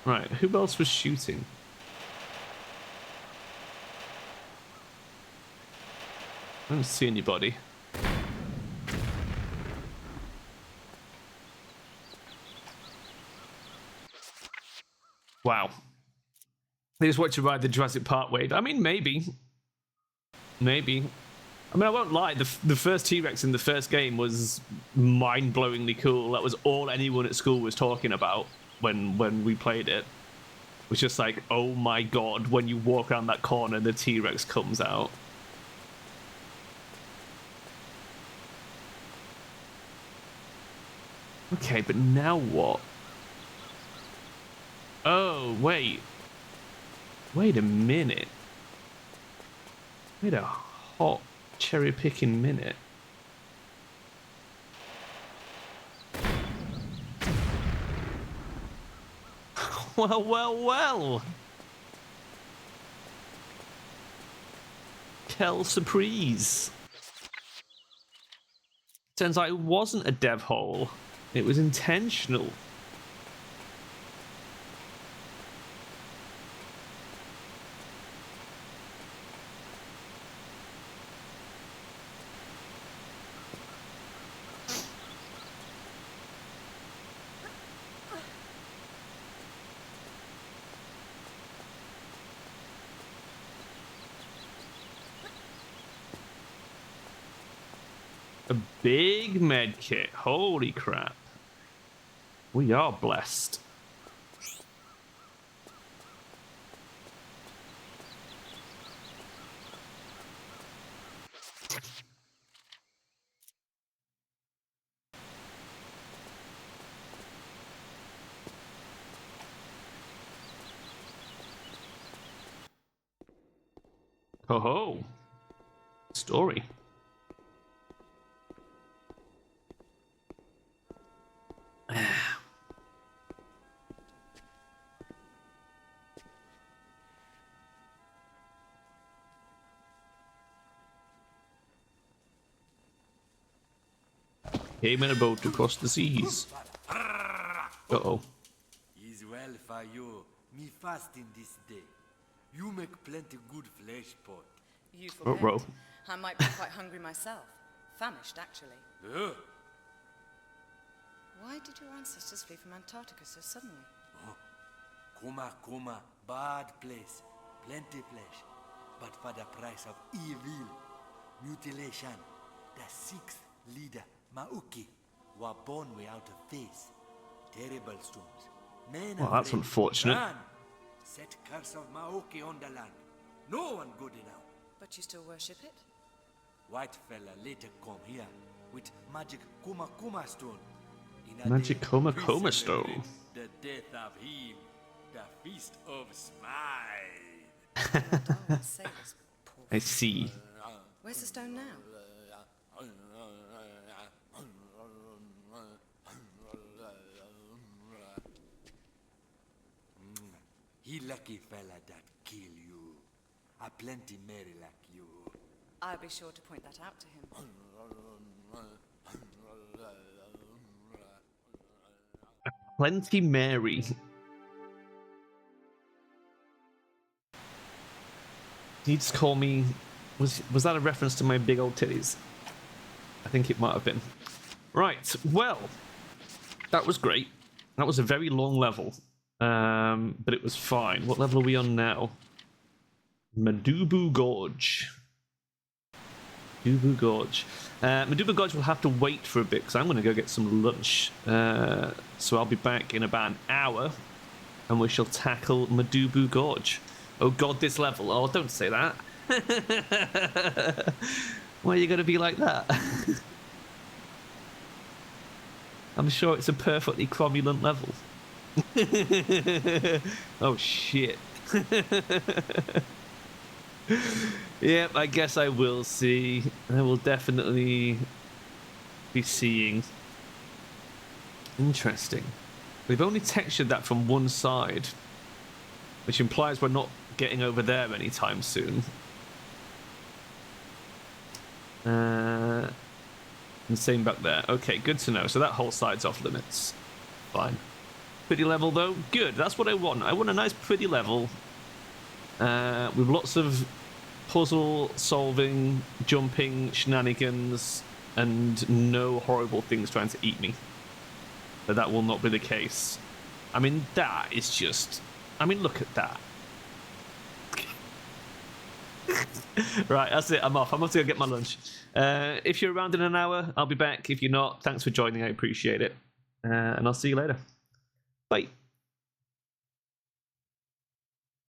Right, who else was shooting? I don't see anybody. Wow. They just want to ride the Jurassic Park wave. I mean, maybe. Maybe. I mean, I won't lie. The first T-Rex in the first game was mind-blowingly cool. That was all anyone at school was talking about when we played it. It was just like, oh my god, when you walk around that corner, the T-Rex comes out. Okay, but now what? Oh, wait. Wait a minute. Wait a hot cherry-picking minute. Well, well, well. Quelle surprise. Turns out it wasn't a dev hole. It was intentional. A big med kit. Holy crap. We are blessed. Ho ho. Story. Came in a boat to cross the seas. Uh-oh. Is well for you. Me fasting this day. You make plenty good flesh pot. You forget. Bro. I might be quite hungry myself. Famished, actually. Ugh. Why did your ancestors flee from Antarctica so suddenly? Kuma, bad place. Plenty flesh. But for the price of evil, mutilation, The sixth leader, Mauki, was born without a face. Terrible storms. Men Well, that's afraid. unfortunate. Run! Set curse of Maoki on the land. No one good enough. But you still worship it? White fella later come here with magic Kuma Kuma stone. In a Magic day, Kuma we Kuma celebrate stone. The death of him. The feast of smile. Oh, say this, poor I see. Where's the stone now? He lucky fella that kill you. A plenty merry like you. I'll be sure to point that out to him. Plenty Mary. You just call me. Was that a reference to my big old titties? I think it might have been. Right. Well, that was great. That was a very long level, but it was fine. What level are we on now? Madubu Gorge. Madubu Gorge. Madubu Gorge will have to wait for a bit because I'm going to go get some lunch. So I'll be back in about an hour, and we shall tackle Madubu Gorge. Oh god, this level. Oh, don't say that. Why are you going to be like that? I'm sure it's a perfectly cromulent level. Oh shit. Yep, I guess I will see. I will definitely be seeing. Interesting. We've only textured that from one side, which implies we're not getting over there anytime soon. And same back there. Okay, good to know. So that whole side's off limits. Fine. Pretty level though. Good. That's what I want. I want a nice pretty level with lots of puzzle solving, jumping, shenanigans, and no horrible things trying to eat me. But that will not be the case. I mean, that is just... I mean, look at that. Right, that's it. I'm off. I'm off to go get my lunch. If you're around in an hour, I'll be back. If you're not, thanks for joining. I appreciate it. And I'll see you later. Bye.